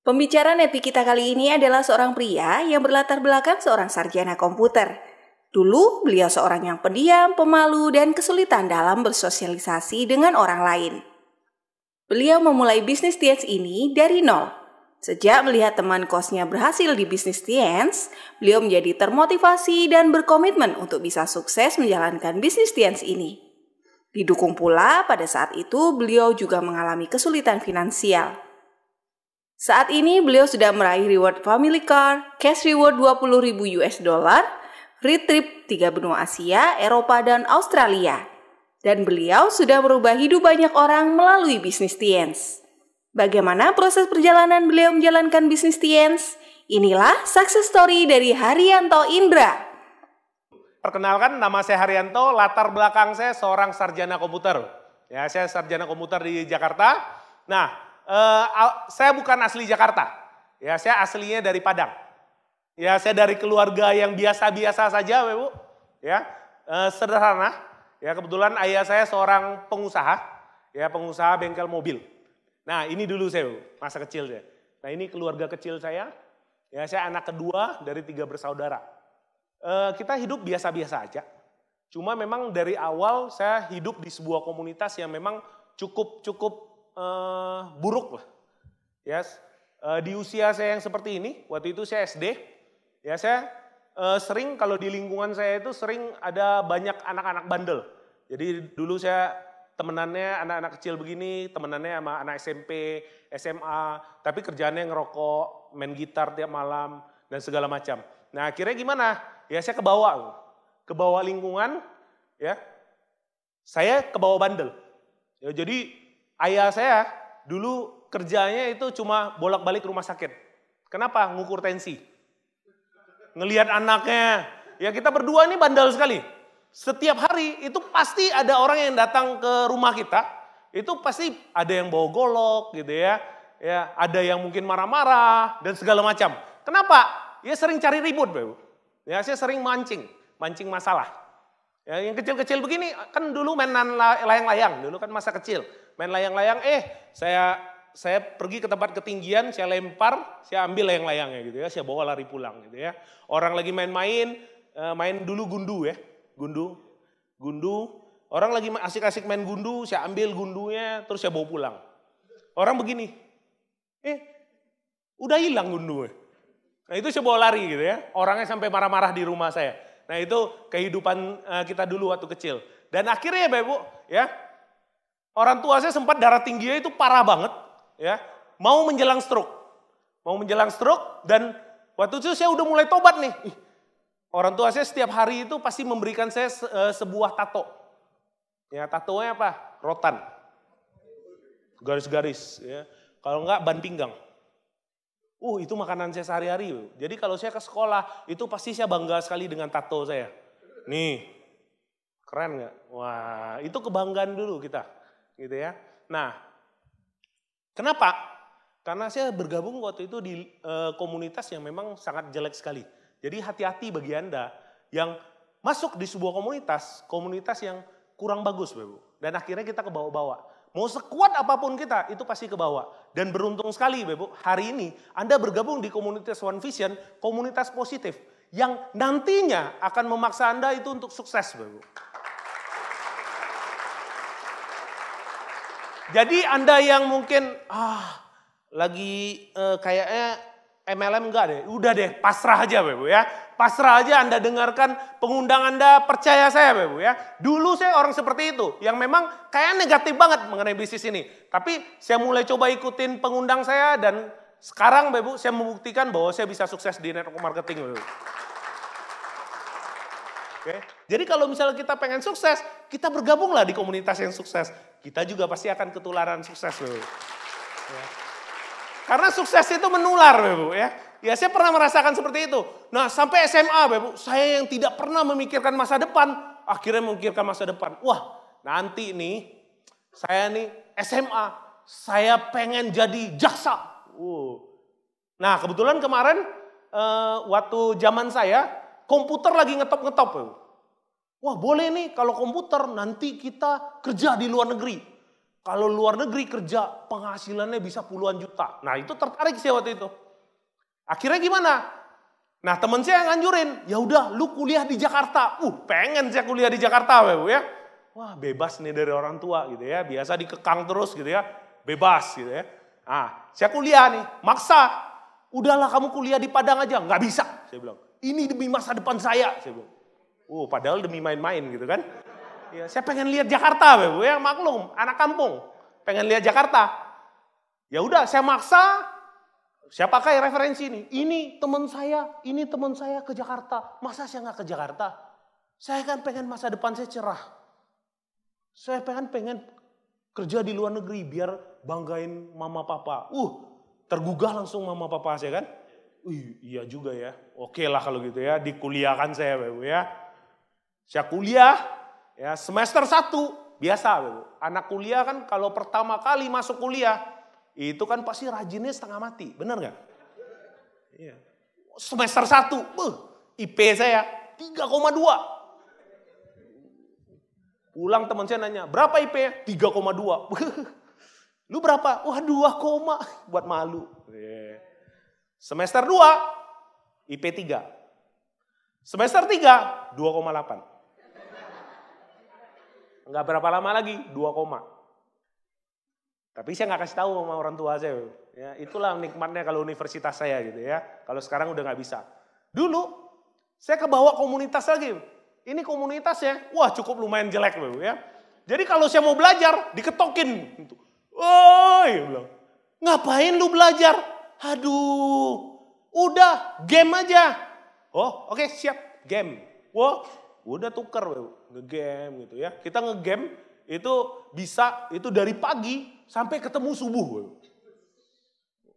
Pembicara Nepi kita kali ini adalah seorang pria yang berlatar belakang seorang sarjana komputer. Dulu, beliau seorang yang pendiam, pemalu, dan kesulitan dalam bersosialisasi dengan orang lain. Beliau memulai bisnis Tiens ini dari nol. Sejak melihat teman kosnya berhasil di bisnis Tiens, beliau menjadi termotivasi dan berkomitmen untuk bisa sukses menjalankan bisnis Tiens ini. Didukung pula pada saat itu beliau juga mengalami kesulitan finansial. Saat ini beliau sudah meraih reward family car, cash reward 20.000 US dollar, free trip 3 benua Asia, Eropa, dan Australia. Dan beliau sudah merubah hidup banyak orang melalui bisnis Tiens. Bagaimana proses perjalanan beliau menjalankan bisnis Tiens? Inilah success story dari Haryanto Indra. Perkenalkan, nama saya Haryanto, latar belakang saya seorang sarjana komputer. Ya, saya sarjana komputer di Jakarta. Nah, saya bukan asli Jakarta. Ya, saya aslinya dari Padang. Ya, saya dari keluarga yang biasa-biasa saja, Bu. Ya, sederhana. Ya, kebetulan ayah saya seorang pengusaha. Ya, pengusaha bengkel mobil. Nah, ini dulu saya, Bu, masa kecil saya. Nah, ini keluarga kecil saya. Ya, saya anak kedua dari 3 bersaudara. Kita hidup biasa-biasa aja. Cuma memang dari awal saya hidup di sebuah komunitas yang memang cukup buruk lah. Ya, di usia saya yang seperti ini, waktu itu saya SD, ya saya sering kalau di lingkungan saya itu sering ada banyak anak-anak bandel. Jadi dulu saya temenannya anak-anak kecil begini, temenannya sama anak SMP, SMA, tapi kerjaannya ngerokok, main gitar tiap malam, dan segala macam. Nah, akhirnya gimana? Ya saya ke bawah lingkungan, ya saya ke bawah bandel. Ya, jadi ayah saya dulu kerjanya itu cuma bolak-balik rumah sakit. Kenapa? Ngukur tensi. Ngelihat anaknya, ya kita berdua ini bandel sekali. Setiap hari itu pasti ada orang yang datang ke rumah kita, itu pasti ada yang bawa golok gitu ya. Ya, ada yang mungkin marah-marah dan segala macam. Kenapa? Ya sering cari ribut, Bu. Ya, saya sering mancing masalah. Ya, yang kecil-kecil begini kan dulu mainan layang-layang, dulu kan masa kecil. Main layang-layang, saya pergi ke tempat ketinggian, saya lempar, saya ambil layang-layangnya gitu ya, saya bawa lari pulang gitu ya. Orang lagi main dulu gundu ya, gundu. Orang lagi asik-asik main gundu, saya ambil gundunya, terus saya bawa pulang. Orang begini, udah hilang gundunya. Nah itu saya bawa lari gitu ya, orangnya sampai marah-marah di rumah saya. Nah itu kehidupan kita dulu waktu kecil. Dan akhirnya ya Bu, ya orang tua saya sempat darah tingginya itu parah banget, ya mau menjelang stroke dan waktu itu saya udah mulai tobat nih. Orang tua saya setiap hari itu pasti memberikan saya sebuah tato. Ya tatonya apa? Rotan, garis-garis, ya. Kalau enggak ban pinggang. Itu makanan saya sehari-hari. Jadi kalau saya ke sekolah, itu pasti saya bangga sekali dengan tato saya. Nih, keren gak? Wah, itu kebanggaan dulu kita. Gitu ya. Nah, kenapa? Karena saya bergabung waktu itu di komunitas yang memang sangat jelek sekali. Jadi hati-hati bagi Anda yang masuk di sebuah komunitas yang kurang bagus, Bu. Dan akhirnya kita ke bawah-bawah. Mau sekuat apapun kita, itu pasti ke bawah. Dan beruntung sekali, Bu, hari ini Anda bergabung di komunitas One Vision, komunitas positif, yang nantinya akan memaksa Anda itu untuk sukses, Bu. Jadi Anda yang mungkin, lagi kayaknya MLM enggak deh, udah deh pasrah aja Bu ya. Pasrah aja Anda dengarkan pengundang Anda, percaya saya Bu ya. Dulu saya orang seperti itu, yang memang kayak negatif banget mengenai bisnis ini. Tapi saya mulai coba ikutin pengundang saya dan sekarang Bu saya membuktikan bahwa saya bisa sukses di network marketing Bu. Oke. Jadi kalau misalnya kita pengen sukses, kita bergabunglah di komunitas yang sukses. Kita juga pasti akan ketularan sukses Bu. Ya. Karena sukses itu menular, Bu ya. Ya saya pernah merasakan seperti itu. Nah sampai SMA, Bu, saya yang tidak pernah memikirkan masa depan, akhirnya memikirkan masa depan. Wah, nanti nih saya nih SMA, saya pengen jadi jaksa. Nah kebetulan kemarin waktu zaman saya komputer lagi ngetop-ngetop, Bu. Wah boleh nih kalau komputer nanti kita kerja di luar negeri. kalau luar negeri kerja penghasilannya bisa puluhan juta. Nah itu tertarik saya waktu itu. Akhirnya gimana? Nah teman saya nganjurin, ya udah lu kuliah di Jakarta. Pengen saya kuliah di Jakarta ya. Wah bebas nih dari orang tua gitu ya. Biasa dikekang terus gitu ya. Bebas gitu ya. Nah saya kuliah nih, maksa. Udahlah kamu kuliah di Padang aja. Nggak bisa, saya bilang. Ini demi masa depan saya bilang. Padahal demi main-main gitu kan. Ya, saya pengen lihat Jakarta, ya maklum, anak kampung. Pengen lihat Jakarta. Ya udah saya maksa. Saya pakai referensi ini. Ini teman saya ke Jakarta. Masa saya nggak ke Jakarta? Saya kan pengen masa depan saya cerah. Saya pengen kerja di luar negeri biar banggain mama papa. Tergugah langsung mama papa saya kan. Iya juga ya. Oke lah kalau gitu ya, dikuliahkan saya ya. Saya kuliah ya semester 1 biasa anak kuliah kan kalau pertama kali masuk kuliah itu kan pasti rajinnya setengah mati, benar nggak? Iya. Semester 1, IP saya 3,2. Pulang teman saya nanya, berapa IP? 3,2. Lu berapa? 2, buat malu. Semester 2, IP 3. Semester 3, 2,8. Enggak berapa lama lagi, 2, tapi saya nggak kasih tahu sama orang tua saya. Ya, itulah nikmatnya kalau universitas saya gitu ya. Kalau sekarang udah nggak bisa. Dulu saya kebawa komunitas lagi. Ini komunitasnya, cukup lumayan jelek ya. Jadi kalau saya mau belajar, diketokin. Ya bilang, ngapain lu belajar? Aduh, udah game aja. Oke, siap game. Udah tuker nge-game gitu ya. Kita nge-game itu bisa itu dari pagi sampai ketemu subuh.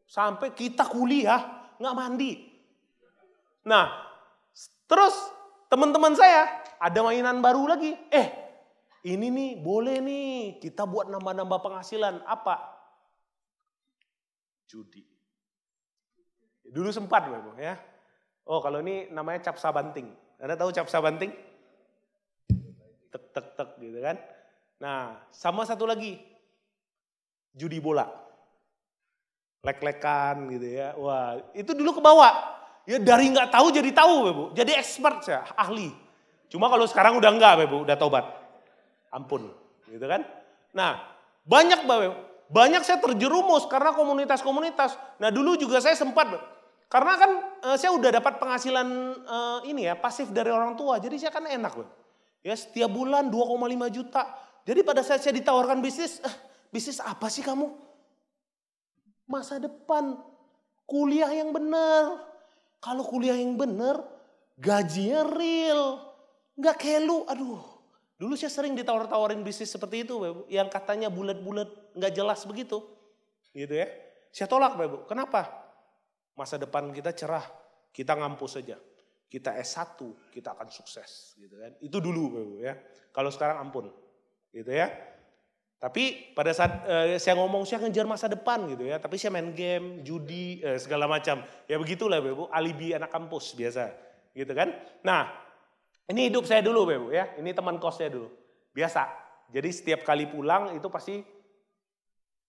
Sampai kita kuliah nggak mandi. Nah, terus teman-teman saya ada mainan baru lagi. Ini nih boleh nih kita buat nambah-nambah penghasilan. Apa? Judi. Dulu sempat ya. Kalau ini namanya capsa banting. Anda tahu capsa banting? Tek gitu kan. Nah, sama satu lagi. Judi bola. Lek-lekan gitu ya. Itu dulu kebawa. Ya dari nggak tahu jadi tahu, Bu. Jadi expert saya, ahli. Cuma kalau sekarang udah enggak, Bu, udah tobat. Ampun, gitu kan. Nah, banyak saya terjerumus karena komunitas-komunitas. Nah, dulu juga saya sempat, karena kan saya udah dapat penghasilan pasif dari orang tua. Jadi saya kan enak, Bu. Ya setiap bulan 2,5 juta. Jadi pada saat saya ditawarkan bisnis, bisnis apa sih kamu? Masa depan, kuliah yang benar. Kalau kuliah yang benar, gajinya real. Nggak kayak lu, Dulu saya sering ditawar-tawarin bisnis seperti itu, Bu. Yang katanya bulat-bulat, nggak jelas begitu. Gitu ya. Saya tolak, Bu. Kenapa? Masa depan kita cerah, kita ngampus saja. Kita S1, kita akan sukses, gitu kan. Itu dulu, Bu, ya. Kalau sekarang ampun, gitu ya. Tapi pada saat saya ngomong saya ngejar masa depan gitu ya, tapi saya main game, judi, segala macam. Ya begitulah, Bu, alibi anak kampus biasa, gitu kan. Nah, ini hidup saya dulu, Bu, ya. Ini teman kos saya dulu. Biasa. Jadi setiap kali pulang itu pasti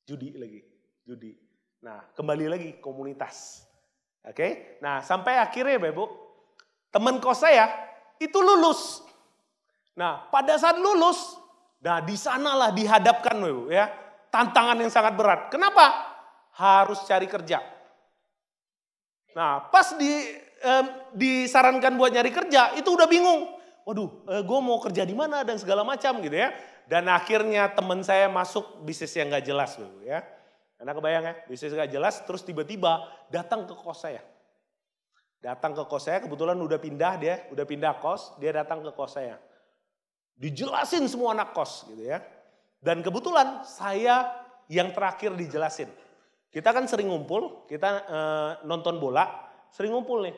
judi lagi, judi. Nah, kembali lagi komunitas. Oke? Nah, sampai akhirnya, Bu, teman kos saya itu lulus. Nah, pada saat lulus, nah di sanalah dihadapkan, Bu, ya, tantangan yang sangat berat. Kenapa? Harus cari kerja. Nah, pas disarankan buat nyari kerja, itu udah bingung. Waduh, gue mau kerja di mana dan segala macam gitu ya. Dan akhirnya teman saya masuk bisnis yang gak jelas, Bu, ya. Anda kebayang ya, bisnis gak jelas, terus tiba-tiba datang ke kos saya. Datang ke kos saya, kebetulan udah pindah kos, dia datang ke kos saya. Dijelasin semua anak kos gitu ya. Dan kebetulan saya yang terakhir dijelasin. Kita kan sering ngumpul, kita nonton bola, sering ngumpul nih.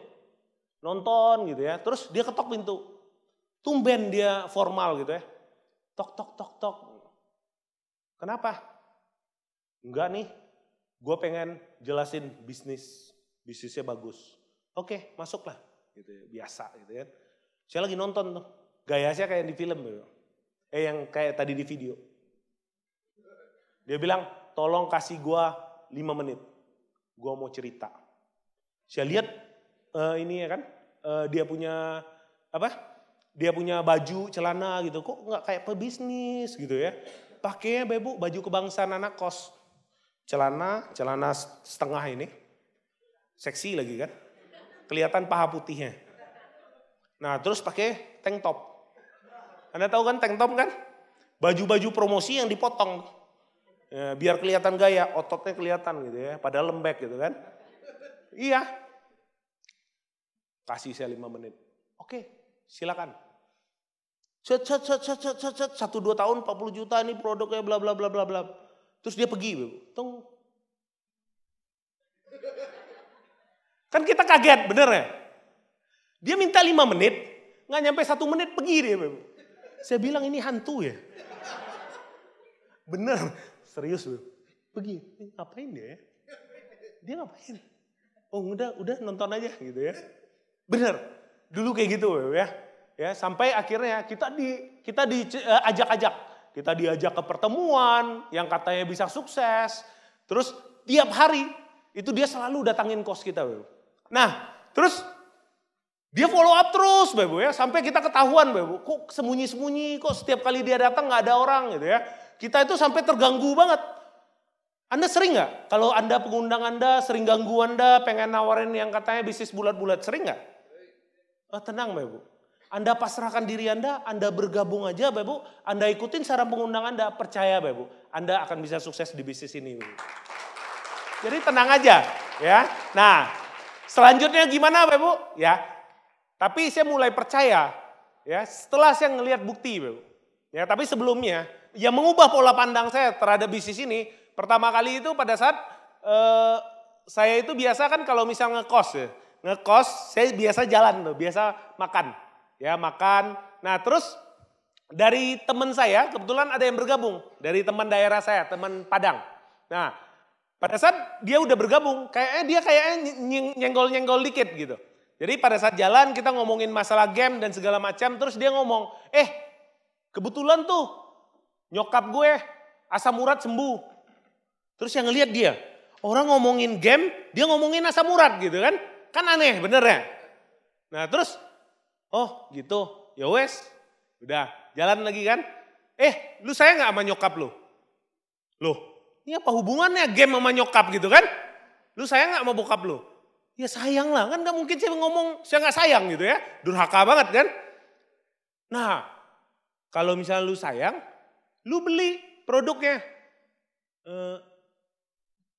Nonton gitu ya, terus dia ketok pintu. Tumben dia formal gitu ya. Tok, tok, tok, tok. Kenapa? Enggak nih, gue pengen jelasin bisnisnya bagus. Oke, masuklah, gitu ya, biasa gitu ya. Saya lagi nonton tuh, gaya saya kayak di film, gitu. Yang kayak tadi di video. Dia bilang, tolong kasih gua 5 menit. Gua mau cerita. Saya lihat ini ya kan, dia punya apa? Dia punya baju, celana gitu. Kok nggak kayak pebisnis gitu ya. Pakainya bebu, baju kebangsaan anak kos. Celana setengah ini. Seksi lagi kan. Kelihatan paha putihnya. Nah terus pakai tank top. Anda tahu kan tank top kan? Baju-baju promosi yang dipotong. Ya, biar kelihatan gaya, ototnya kelihatan gitu ya. Padahal lembek gitu kan. Iya. Kasih saya 5 menit. Oke, silakan. 1-2 tahun 40 juta ini produknya bla bla bla bla bla. Terus dia pergi. Tung. Kan kita kaget bener ya. Dia minta 5 menit, nggak nyampe 1 menit pergi dia. Saya bilang ini hantu ya. Bener, serius loh. Pergi, ngapain dia ya? Dia ngapain? Oh udah nonton aja gitu ya. Bener, dulu kayak gitu ya. Ya sampai akhirnya kita diajak-ajak. Kita diajak ke pertemuan yang katanya bisa sukses. Terus tiap hari itu dia selalu datangin kos kita. Nah terus dia follow up terus ya. Sampai kita ketahuan kok sembunyi-sembunyi, kok setiap kali dia datang gak ada orang gitu ya. Kita itu sampai terganggu banget. Anda sering gak? Kalau Anda pengundang Anda sering ganggu Anda, pengen nawarin yang katanya bisnis bulat-bulat, sering gak? Oh, tenang Bu. Anda pasrahkan diri Anda bergabung aja Bu. Anda ikutin saran pengundang Anda, percaya Bu. Anda akan bisa sukses di bisnis ini Bu. Jadi tenang aja ya. Nah selanjutnya gimana Bu? Ya, tapi saya mulai percaya ya setelah saya ngelihat bukti Bu. Ya, tapi sebelumnya yang mengubah pola pandang saya terhadap bisnis ini, pertama kali itu pada saat saya itu biasa kan kalau misal ngekos saya biasa jalan tuh, biasa makan. Ya makan, nah terus dari teman saya kebetulan ada yang bergabung, dari teman daerah saya, teman Padang. Nah pada saat dia udah bergabung, dia kayaknya nyenggol-nyenggol dikit gitu. Jadi pada saat jalan kita ngomongin masalah game dan segala macam, terus dia ngomong, kebetulan tuh nyokap gue asam urat sembuh. Terus yang ngelihat dia, orang ngomongin game, dia ngomongin asam urat gitu kan. Kan aneh bener ya. Nah terus, oh gitu, ya wes, udah jalan lagi kan. Lu sayang gak sama nyokap lu? Loh, ini apa hubungannya game sama nyokap gitu kan? Lu sayang gak sama bokap lu? Ya sayang lah, kan gak mungkin saya ngomong saya gak sayang gitu ya. Durhaka banget kan. Nah, kalau misalnya lu sayang, lu beli produknya.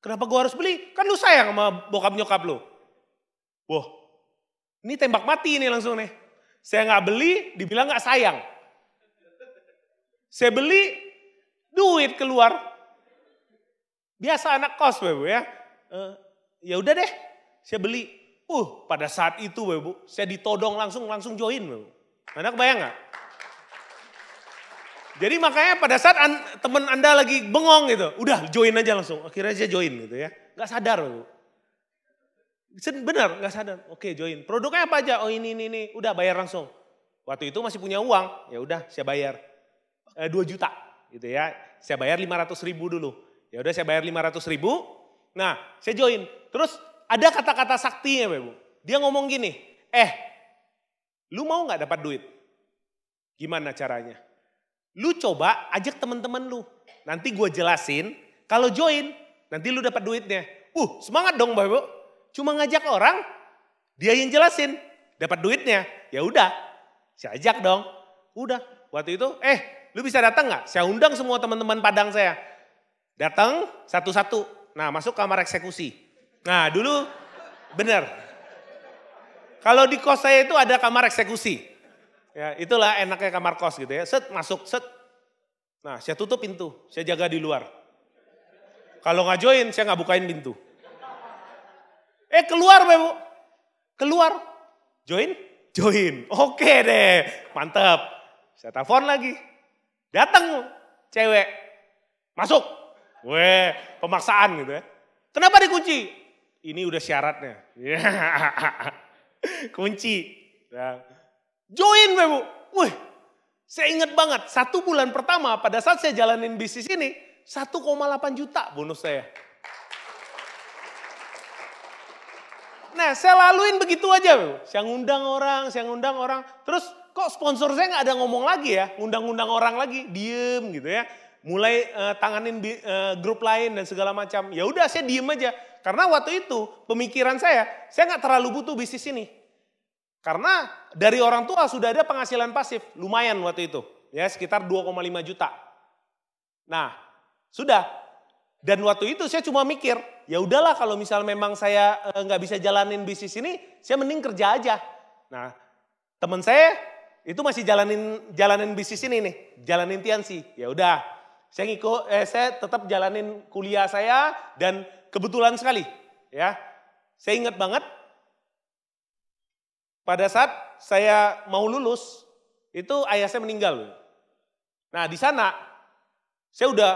Kenapa gua harus beli? Kan lu sayang sama bokap nyokap lu. Wah, ini tembak mati ini langsung nih. Saya gak beli, dibilang gak sayang. Saya beli, duit keluar. Biasa anak kos Bu ya. Ya udah deh, saya beli. Pada saat itu Bu, saya ditodong langsung join Bu. Anda kebayang gak? Jadi makanya pada saat teman Anda lagi bengong gitu, udah join aja langsung. Akhirnya saya join gitu ya. Gak sadar Bu. Benar gak sadar. Oke join. Produknya apa aja? Oh ini. Udah bayar langsung. Waktu itu masih punya uang. Ya udah saya bayar 2 juta gitu ya. Saya bayar 500.000 dulu. Ya udah saya bayar 500.000. Nah saya join. Terus ada kata-kata saktinya Bu. Dia ngomong gini. Lu mau gak dapat duit? Gimana caranya? Lu coba ajak teman-teman lu. Nanti gue jelasin. Kalau join, nanti lu dapat duitnya. Semangat dong Bu. Cuma ngajak orang, dia yang jelasin. Dapat duitnya. Ya udah, saya ajak dong. Udah, waktu itu, lu bisa datang gak? Saya undang semua teman-teman Padang saya. Datang satu-satu. Nah masuk kamar eksekusi. Nah dulu, bener. Kalau di kos saya itu ada kamar eksekusi. Ya, itulah enaknya kamar kos gitu ya. Masuk. Nah, saya tutup pintu, saya jaga di luar. Kalau nggak join, saya nggak bukain pintu. Keluar Bu. Keluar. Join? Oke deh, mantap. Saya telepon lagi. Datang cewek. Masuk. Pemaksaan gitu ya. Kenapa dikunci? Ini udah syaratnya. Kunci. Nah. Join Bu. Saya ingat banget 1 bulan pertama pada saat saya jalanin bisnis ini. 1,8 juta bonus saya. Nah, saya laluin begitu aja. Saya ngundang orang. Terus kok sponsor saya nggak ada ngomong lagi ya, ngundang-ngundang orang lagi, diem gitu ya. Mulai tanganin grup lain dan segala macam. Ya udah saya diem aja. Karena waktu itu pemikiran saya nggak terlalu butuh bisnis ini. Karena dari orang tua sudah ada penghasilan pasif, lumayan waktu itu. Ya sekitar 2,5 juta. Nah, sudah. Dan waktu itu saya cuma mikir, ya udahlah kalau misal memang saya nggak bisa jalanin bisnis ini, saya mending kerja aja. Nah, teman saya itu masih jalanin bisnis ini nih, jalanin Tiansi. Ya udah, saya tetap jalanin kuliah saya dan kebetulan sekali, ya, saya ingat banget pada saat saya mau lulus itu ayah saya meninggal. Nah di sana saya udah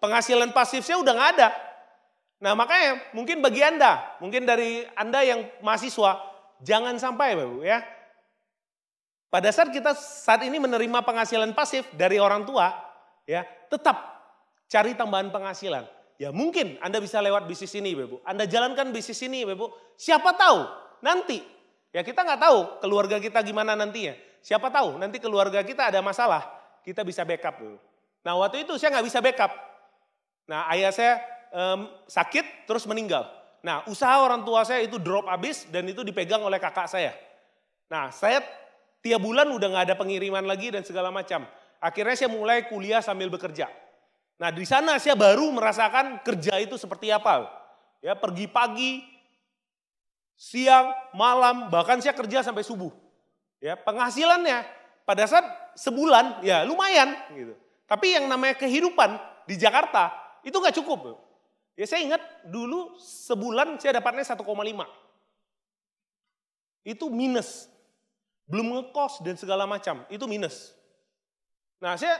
penghasilan pasif saya udah nggak ada. Nah makanya mungkin bagi Anda, mungkin dari Anda yang mahasiswa, jangan sampai Bapak ya. Pada saat kita saat ini menerima penghasilan pasif dari orang tua, ya tetap cari tambahan penghasilan. Ya mungkin Anda bisa lewat bisnis ini Bapak. Anda jalankan bisnis ini Bapak. Siapa tahu nanti, ya kita nggak tahu keluarga kita gimana nantinya. Siapa tahu nanti keluarga kita ada masalah, kita bisa backup Bapak. Nah waktu itu saya nggak bisa backup. Nah ayah saya sakit terus meninggal. Nah usaha orang tua saya itu drop habis dan itu dipegang oleh kakak saya. Nah saya tiap bulan udah nggak ada pengiriman lagi dan segala macam. Akhirnya saya mulai kuliah sambil bekerja. Nah di sana saya baru merasakan kerja itu seperti apa. Ya pergi pagi, siang, malam, bahkan saya kerja sampai subuh. Ya penghasilannya pada saat sebulan ya lumayan gitu. Tapi yang namanya kehidupan di Jakarta itu nggak cukup. Ya saya ingat dulu sebulan saya dapatnya 1,5. Itu minus. Belum ngekos dan segala macam, itu minus. Nah saya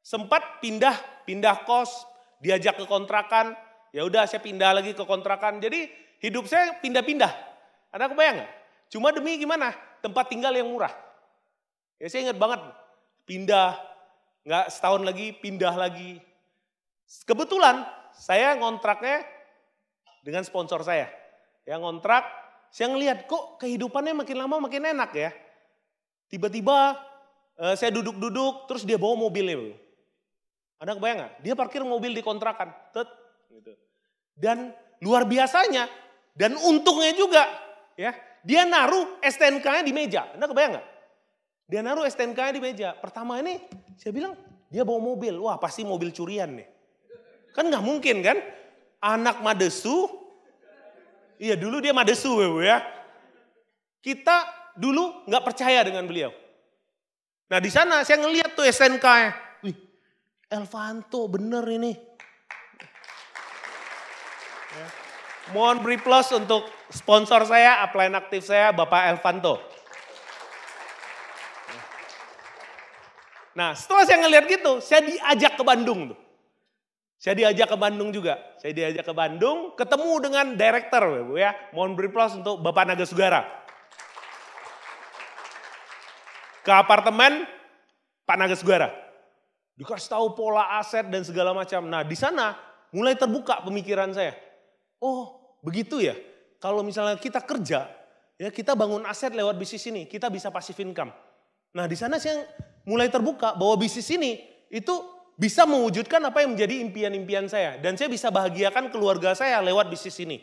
sempat pindah kos, diajak ke kontrakan, ya udah saya pindah lagi ke kontrakan. Jadi hidup saya pindah-pindah. Anda kebayang nggak? Cuma demi gimana? Tempat tinggal yang murah. Ya saya ingat banget, pindah, nggak setahun lagi, pindah lagi. Kebetulan saya ngontraknya dengan sponsor saya. Yang ngontrak, saya ngelihat kok kehidupannya makin lama makin enak ya. Tiba-tiba saya duduk-duduk, terus dia bawa mobilnya. Anda kebayang nggak? Dia parkir mobil di kontrakan. Gitu. Dan luar biasanya, dan untungnya juga, ya dia naruh STNK-nya di meja. Anda kebayang nggak? Dia naruh STNK-nya di meja. Pertama ini, saya bilang, dia bawa mobil. Wah pasti mobil curian nih. Kan nggak mungkin kan? Anak Madesu, iya dulu dia Madesu ya. Kita dulu nggak percaya dengan beliau. Nah di sana saya ngeliat tuh SNK-nya. Wih, Elvanto bener ini. Ya. Mohon beri plus untuk sponsor saya, upline aktif saya, Bapak Elvanto. Nah setelah saya ngeliat gitu, saya diajak ke Bandung tuh. Saya diajak ke Bandung juga. Saya diajak ke Bandung, ketemu dengan director ya. Mohon beri plus untuk Bapak Naga Sugara. Ke apartemen Pak Naga Sugara. Dikasih tahu pola aset dan segala macam. Nah di sana mulai terbuka pemikiran saya. Oh begitu ya. Kalau misalnya kita kerja, ya kita bangun aset lewat bisnis ini, kita bisa passive income. Nah di sana saya mulai terbuka bahwa bisnis ini itu bisa mewujudkan apa yang menjadi impian-impian saya. Dan saya bisa bahagiakan keluarga saya lewat bisnis ini.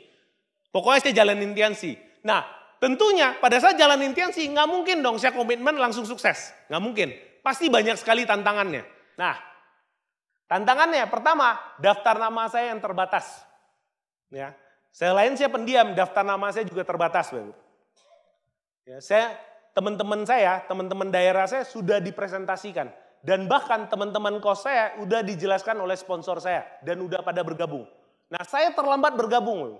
Pokoknya saya jalanin Tiansi. Nah tentunya pada saat jalanin Tiansi nggak mungkin dong saya komitmen langsung sukses. Nggak mungkin. Pasti banyak sekali tantangannya. Nah tantangannya pertama daftar nama saya yang terbatas. Ya, selain saya pendiam, daftar nama saya juga terbatas. Ya, teman-teman daerah saya sudah dipresentasikan. Dan bahkan teman-teman kos saya udah dijelaskan oleh sponsor saya dan udah pada bergabung. Nah saya terlambat bergabung.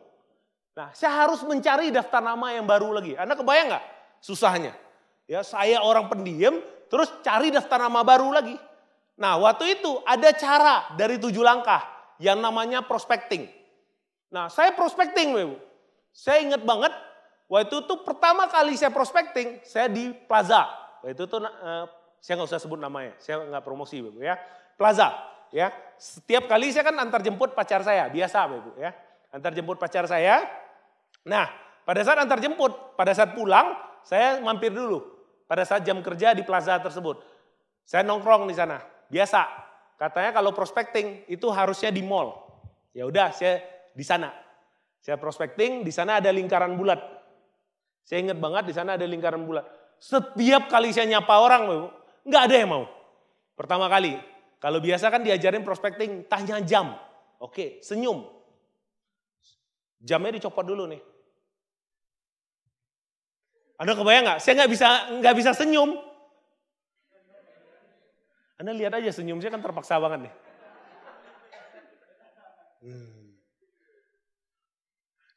Nah saya harus mencari daftar nama yang baru lagi. Anda kebayang nggak susahnya? Ya saya orang pendiam terus cari daftar nama baru lagi. Nah waktu itu ada cara dari 7 langkah yang namanya prospecting. Nah saya prospecting. Saya ingat banget waktu itu pertama kali saya prospecting saya di Plaza. Waktu itu saya nggak usah sebut namanya, saya nggak promosi ya. Plaza. ya. Setiap kali saya kan antar jemput pacar saya, biasa Bapak Ibu ya. Antar jemput pacar saya. Nah, pada saat antar jemput, pada saat pulang, saya mampir dulu. Pada saat jam kerja di plaza tersebut. Saya nongkrong di sana. Biasa. Katanya kalau prospecting itu harusnya di mall. Ya udah, saya di sana. Saya prospecting, di sana ada lingkaran bulat. Saya ingat banget di sana ada lingkaran bulat. Setiap kali saya nyapa orang, nggak ada yang mau. Pertama kali, kalau biasa kan diajarin prospecting, tanya jam. Oke, senyum. Jamnya dicopot dulu nih. Anda kebayang nggak? Saya nggak bisa senyum. Anda lihat aja senyum saya kan terpaksa banget nih.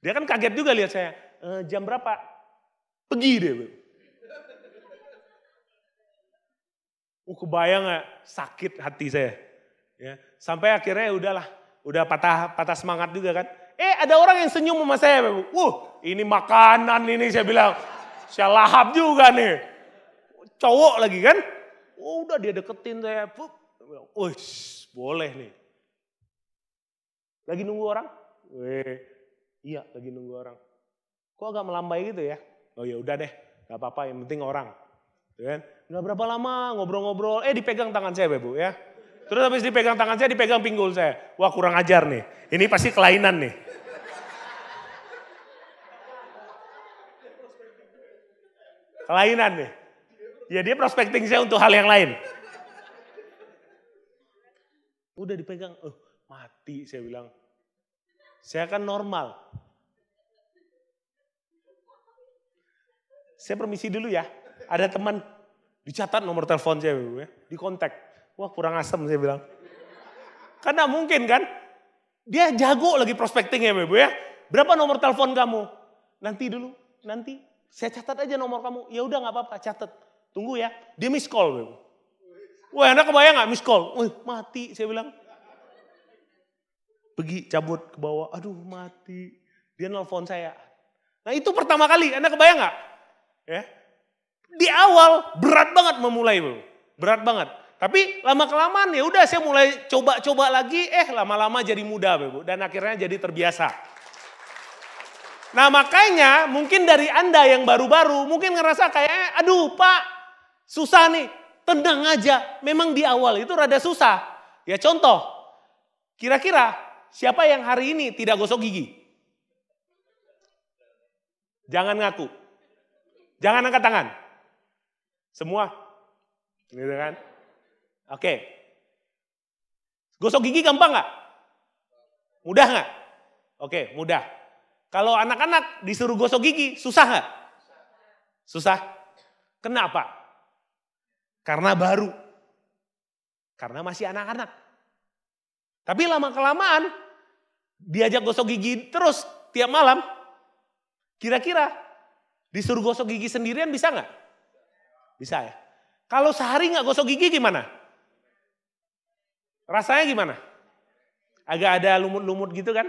Dia kan kaget juga lihat saya. Jam berapa? Pergi deh. Kebayang nggak? Sakit hati saya. Ya, sampai akhirnya udahlah, udah patah semangat juga kan. Ada orang yang senyum sama saya. Ini makanan ini saya bilang. Saya lahap juga nih. Cowok lagi kan. Udah dia deketin saya. Boleh nih. Lagi nunggu orang? Iya lagi nunggu orang. Kok agak melambai gitu ya? Oh ya udah deh. Gak apa-apa yang penting orang. Gak berapa lama ngobrol-ngobrol. Dipegang tangan saya Bu ya. Terus habis dipegang tangan saya dipegang pinggul saya. Wah kurang ajar nih. Ini pasti kelainan nih. Kelainan nih. Ya dia prospecting saya untuk hal yang lain. Udah dipegang, mati saya bilang. Saya kan normal. Saya permisi dulu ya. Ada teman, dicatat nomor telepon saya, ya, di kontak. Wah kurang asem saya bilang. Karena mungkin kan, dia jago lagi prospecting ya Bu ya. Berapa nomor telepon kamu? Nanti dulu, nanti. Saya catat aja nomor kamu. Ya udah nggak apa-apa, catat. Tunggu ya. Dia miss call, Bu. Wah, Anda kebayang nggak miss call? Mati, saya bilang. Pergi cabut ke bawah. Aduh, mati. Dia nelfon saya. Nah, itu pertama kali. Anda kebayang nggak? Ya. Di awal berat banget memulai, Bu. Berat banget. Tapi lama-kelamaan ya udah saya mulai coba-coba lagi. Lama-lama jadi mudah, Bu. Dan akhirnya jadi terbiasa. Nah makanya mungkin dari Anda yang baru-baru mungkin ngerasa kayak aduh Pak susah nih, tenang aja. Memang di awal itu rada susah. Ya contoh, kira-kira siapa yang hari ini tidak gosok gigi? Jangan ngaku. Jangan angkat tangan. Semua. Gitu kan? Oke. Gosok gigi gampang nggak? Mudah nggak? Oke, mudah. Kalau anak-anak disuruh gosok gigi, susah nggak? Susah. Kenapa? Karena baru. Karena masih anak-anak. Tapi lama-kelamaan, diajak gosok gigi terus tiap malam, kira-kira disuruh gosok gigi sendirian bisa nggak? Bisa ya. Kalau sehari nggak gosok gigi gimana? Rasanya gimana? Agak ada lumut-lumut gitu kan?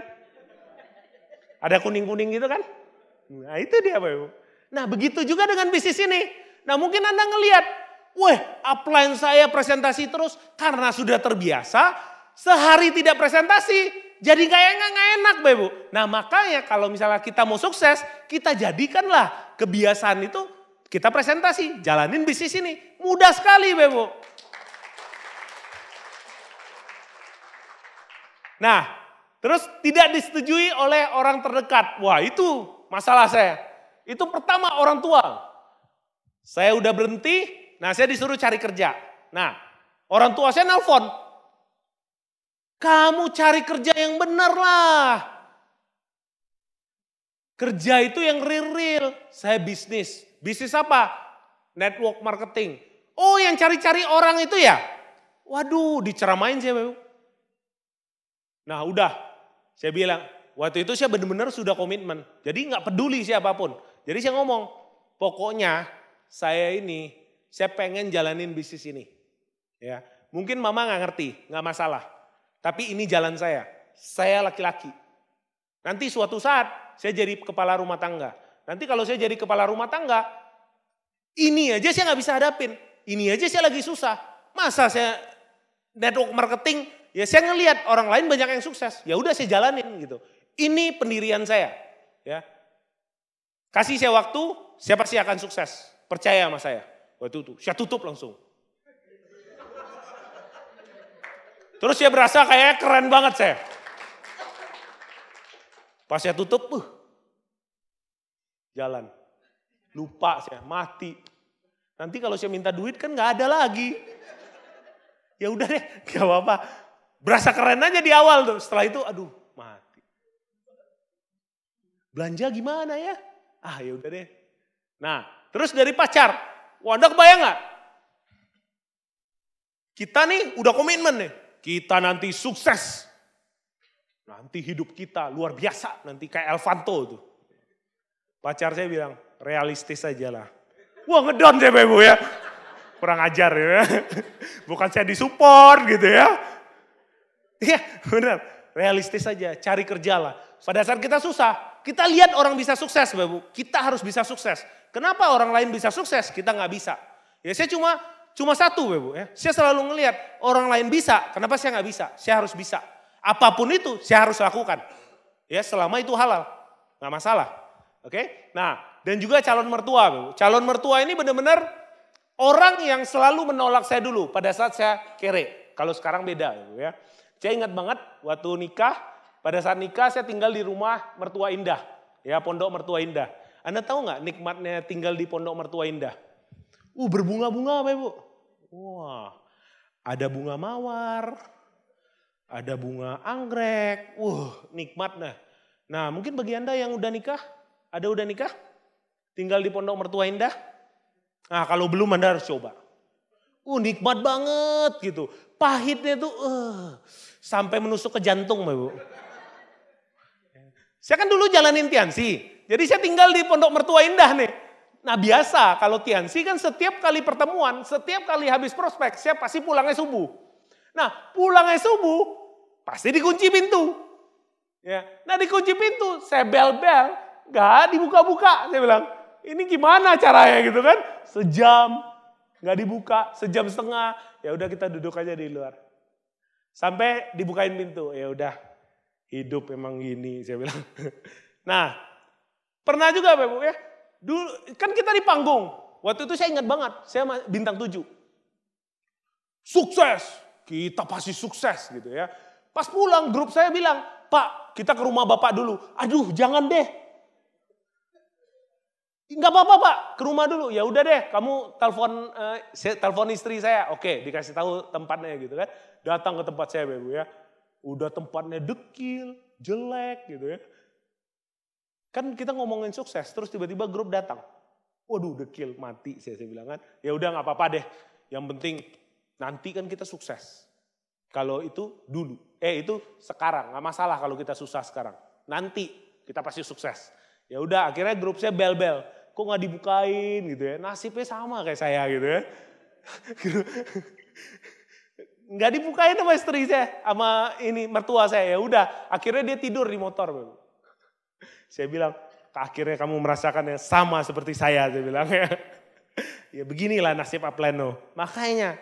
Ada kuning-kuning gitu kan? Nah itu dia Bapak Ibu. Nah begitu juga dengan bisnis ini. Nah mungkin Anda ngelihat, upline saya presentasi terus karena sudah terbiasa. Sehari tidak presentasi, jadi kayak nggak enak Bapak Ibu. Nah makanya kalau misalnya kita mau sukses, kita jadikanlah kebiasaan itu kita presentasi, jalanin bisnis ini. Mudah sekali Bapak Ibu. Nah, terus tidak disetujui oleh orang terdekat. Wah itu masalah saya. Itu pertama orang tua. Saya udah berhenti, nah saya disuruh cari kerja. Nah orang tua saya nelpon. Kamu cari kerja yang benar lah. Kerja itu yang real. Saya bisnis. Bisnis apa? Network marketing. Oh yang cari-cari orang itu ya? Waduh diceramain saya. Nah udah. Saya bilang, waktu itu saya benar-benar sudah komitmen. Jadi nggak peduli siapapun. Jadi saya ngomong, pokoknya saya pengen jalanin bisnis ini. Ya, mungkin mama nggak ngerti, nggak masalah. Tapi ini jalan saya. Saya laki-laki. Nanti suatu saat saya jadi kepala rumah tangga. Nanti kalau saya jadi kepala rumah tangga, ini aja saya nggak bisa hadapin. Ini aja saya lagi susah. Masa saya network marketing Ya saya ngelihat orang lain banyak yang sukses, ya udah saya jalanin gitu. Ini pendirian saya, ya. Kasih saya waktu, saya pasti akan sukses. Percaya sama saya. Waktu itu saya tutup langsung. Terus saya berasa kayak keren banget saya. Pas saya tutup, jalan. Lupa saya, mati. Nanti kalau saya minta duit kan nggak ada lagi. Ya udah deh, gak apa-apa. Berasa keren aja di awal tuh. Setelah itu, aduh, mati. Belanja gimana ya? Ya udah deh. Nah, terus dari pacar. Wah, Anda kebayang gak? Kita nih udah komitmen nih. Kita nanti sukses. Nanti hidup kita luar biasa. Nanti kayak Elvanto tuh. Pacar saya bilang, realistis aja lah. Wah, ngedon saya Ibu ya. Kurang ajar ya. Bukan saya disupport gitu ya. Iya benar, realistis aja, cari kerja lah. Pada saat kita susah, kita lihat orang bisa sukses Bapak, kita harus bisa sukses. Kenapa orang lain bisa sukses, kita nggak bisa? Ya saya cuma satu Bapak ya, saya selalu ngelihat orang lain bisa, kenapa saya nggak bisa? Saya harus bisa. Apapun itu saya harus lakukan. Ya selama itu halal, nggak masalah. Oke? Nah dan juga calon mertua Bapak. Calon mertua ini benar-benar orang yang selalu menolak saya dulu pada saat saya kere. Kalau sekarang beda Bapak ya. Saya ingat banget waktu nikah, pada saat nikah saya tinggal di rumah mertua indah. Ya pondok mertua indah. Anda tahu nggak nikmatnya tinggal di pondok mertua indah? Berbunga-bunga Bapak Ibu. Wah, ada bunga mawar, ada bunga anggrek. Nikmat nah. Nah mungkin bagi Anda yang udah nikah, ada udah nikah? Tinggal di pondok mertua indah? Nah kalau belum Anda harus coba. Nikmat banget gitu. Pahitnya tuh sampai menusuk ke jantung Bapak. Saya kan dulu jalanin Tiansi. Jadi saya tinggal di pondok mertua indah nih. Nah biasa kalau Tiansi kan setiap kali pertemuan, setiap kali habis prospek, saya pasti pulangnya subuh. Nah pulangnya subuh pasti dikunci pintu. Ya, nah dikunci pintu, saya bel-bel, gak dibuka-buka. Saya bilang, ini gimana caranya gitu kan? Sejam. Nggak dibuka, sejam setengah, ya udah kita duduk aja di luar. Sampai dibukain pintu, ya udah hidup emang gini, saya bilang. Nah, pernah juga Bapak ya, dulu kan kita di panggung. Waktu itu saya ingat banget, saya bintang 7. Sukses, kita pasti sukses gitu ya. Pas pulang grup saya bilang, Pak kita ke rumah Bapak dulu. Aduh jangan deh. Enggak apa-apa Pak, ke rumah dulu. Ya udah deh, kamu telepon istri saya. Oke, dikasih tahu tempatnya gitu kan. Datang ke tempat saya Bapak ya. Udah tempatnya dekil, jelek gitu ya. Kan kita ngomongin sukses, terus tiba-tiba grup datang. Waduh, dekil, mati saya bilang kan. Ya udah nggak apa-apa deh. Yang penting nanti kan kita sukses. Kalau itu dulu, itu sekarang, nggak masalah kalau kita susah sekarang. Nanti kita pasti sukses. Ya udah, akhirnya grup saya bel-bel. Kok nggak dibukain gitu ya? Nasibnya sama kayak saya gitu ya. Nggak dibukain sama istri saya, sama ini mertua saya. Ya udah, akhirnya dia tidur di motor. Bapak. Saya bilang, akhirnya kamu merasakan yang sama seperti saya. Saya bilang ya. Ya beginilah nasib Apleno. Makanya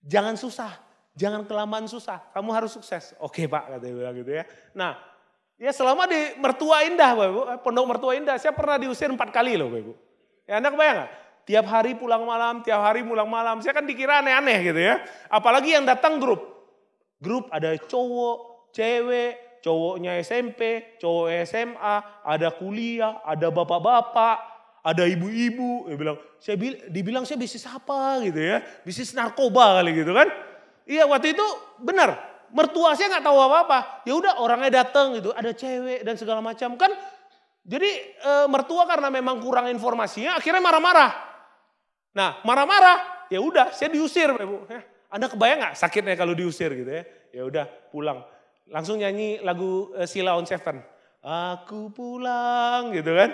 jangan susah, jangan kelamaan susah. Kamu harus sukses. Oke Pak, katanya bilang gitu ya. Nah. Ya selama di Mertua Indah, Bapak, Pondok Mertua Indah, saya pernah diusir 4 kali loh, Bapak. Ya Anda kebayang gak? Tiap hari pulang malam, tiap hari pulang malam. Saya kan dikira aneh-aneh gitu ya. Apalagi yang datang grup. Grup ada cowok, cewek, cowoknya SMP, cowok SMA, ada kuliah, ada bapak-bapak, ada ibu-ibu. Dibilang saya bisnis apa gitu ya. Bisnis narkoba kali gitu kan. Iya waktu itu benar. Mertua saya nggak tahu apa-apa. Ya udah orangnya datang gitu, ada cewek dan segala macam kan. Jadi mertua karena memang kurang informasinya, akhirnya marah-marah. Nah marah-marah, ya udah saya diusir, Ibu. Anda kebayang nggak sakitnya kalau diusir gitu ya? Ya udah pulang, langsung nyanyi lagu Sheila on 7. Aku pulang gitu kan.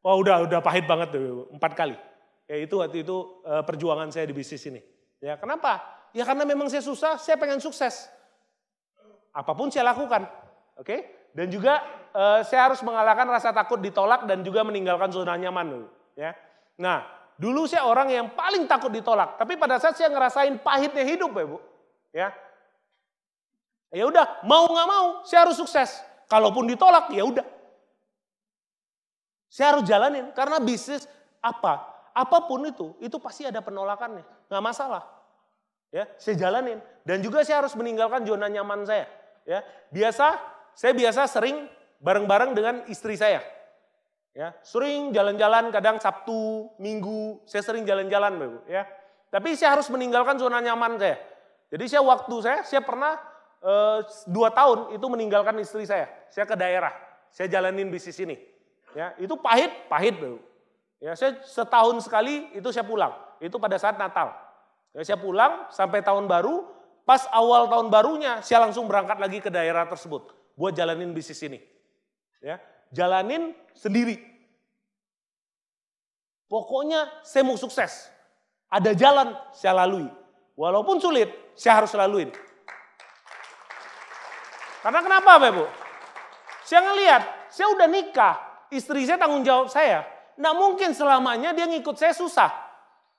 Wah udah pahit banget tuh, 4 kali. Ya itu waktu itu perjuangan saya di bisnis ini. Ya kenapa? Ya karena memang saya susah, saya pengen sukses. Apapun saya lakukan, oke? Dan juga saya harus mengalahkan rasa takut ditolak dan juga meninggalkan zona nyaman dulu, ya. Nah, dulu saya orang yang paling takut ditolak, tapi pada saat saya ngerasain pahitnya hidup, ya Bu, ya. Ya udah, mau nggak mau, saya harus sukses. Kalaupun ditolak, ya udah. Saya harus jalanin, karena bisnis apapun itu pasti ada penolakannya, nggak masalah. Ya, saya jalanin. Dan juga saya harus meninggalkan zona nyaman saya. Ya, saya biasa sering bareng-bareng dengan istri saya. Ya, sering jalan-jalan, kadang Sabtu, Minggu, saya sering jalan-jalan, Bapak, ya. Tapi saya harus meninggalkan zona nyaman saya. Jadi saya pernah 2 tahun itu meninggalkan istri saya. Saya ke daerah, saya jalanin bisnis ini. Ya, itu pahit, Bapak. Ya, saya setahun sekali itu saya pulang. Itu pada saat Natal. Ya, saya pulang sampai tahun baru, pas awal tahun barunya saya langsung berangkat lagi ke daerah tersebut buat jalanin bisnis ini. Ya, jalanin sendiri. Pokoknya saya mau sukses. Ada jalan saya lalui. Walaupun sulit, saya harus laluin. Karena kenapa, Bapak? Saya ngelihat, saya udah nikah, istri saya tanggung jawab saya. Nggak mungkin selamanya dia ngikut saya susah.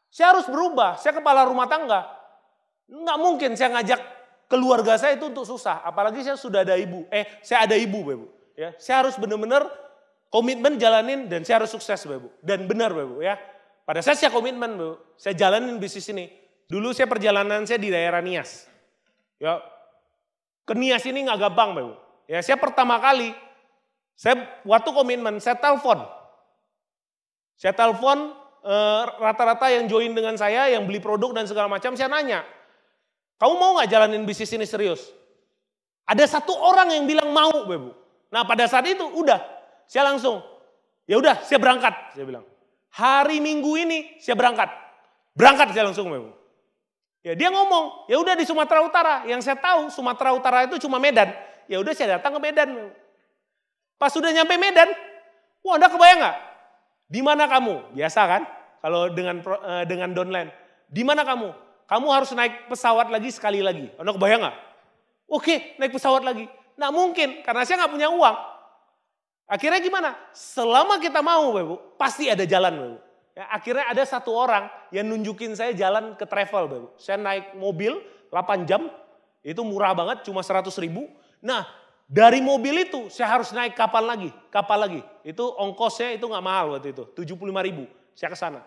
Saya harus berubah, saya kepala rumah tangga. Nggak mungkin saya ngajak keluarga saya itu untuk susah. Apalagi saya sudah ada ibu, saya ada ibu, Bapak. Ya, saya harus benar-benar komitmen jalanin dan saya harus sukses, Bapak. Dan benar, Bapak, ya. Pada saat saya komitmen, Bapak, saya jalanin bisnis ini. Dulu saya perjalanan saya di daerah Nias. Ya, ke Nias ini nggak gampang, Bapak. Ya, saya pertama kali, waktu komitmen, saya telepon. Rata-rata yang join dengan saya, yang beli produk dan segala macam, saya nanya, kamu mau nggak jalanin bisnis ini serius? Ada 1 orang yang bilang mau, Bapak. Nah, pada saat itu udah, saya langsung, ya udah, saya berangkat, saya bilang. Hari Minggu ini saya berangkat saya langsung, Bapak. Ya, dia ngomong, ya udah di Sumatera Utara. Yang saya tahu Sumatera Utara itu cuma Medan. Ya udah saya datang ke Medan, Bapak. Pas sudah nyampe Medan, wah, Anda kebayang nggak? Di mana kamu? Biasa kan? Kalau dengan downline. Di mana kamu? Kamu harus naik pesawat lagi sekali lagi. Anda kebayang nggak? Oke, naik pesawat lagi. Nah mungkin, karena saya nggak punya uang. Akhirnya gimana? Selama kita mau, Bapak, pasti ada jalan, Bapak. Ya, akhirnya ada 1 orang yang nunjukin saya jalan ke travel, Bapak. Saya naik mobil 8 jam, itu murah banget, cuma 100.000. Nah, dari mobil itu saya harus naik kapal lagi. Itu ongkosnya itu nggak mahal waktu itu, 75.000. Saya ke sana.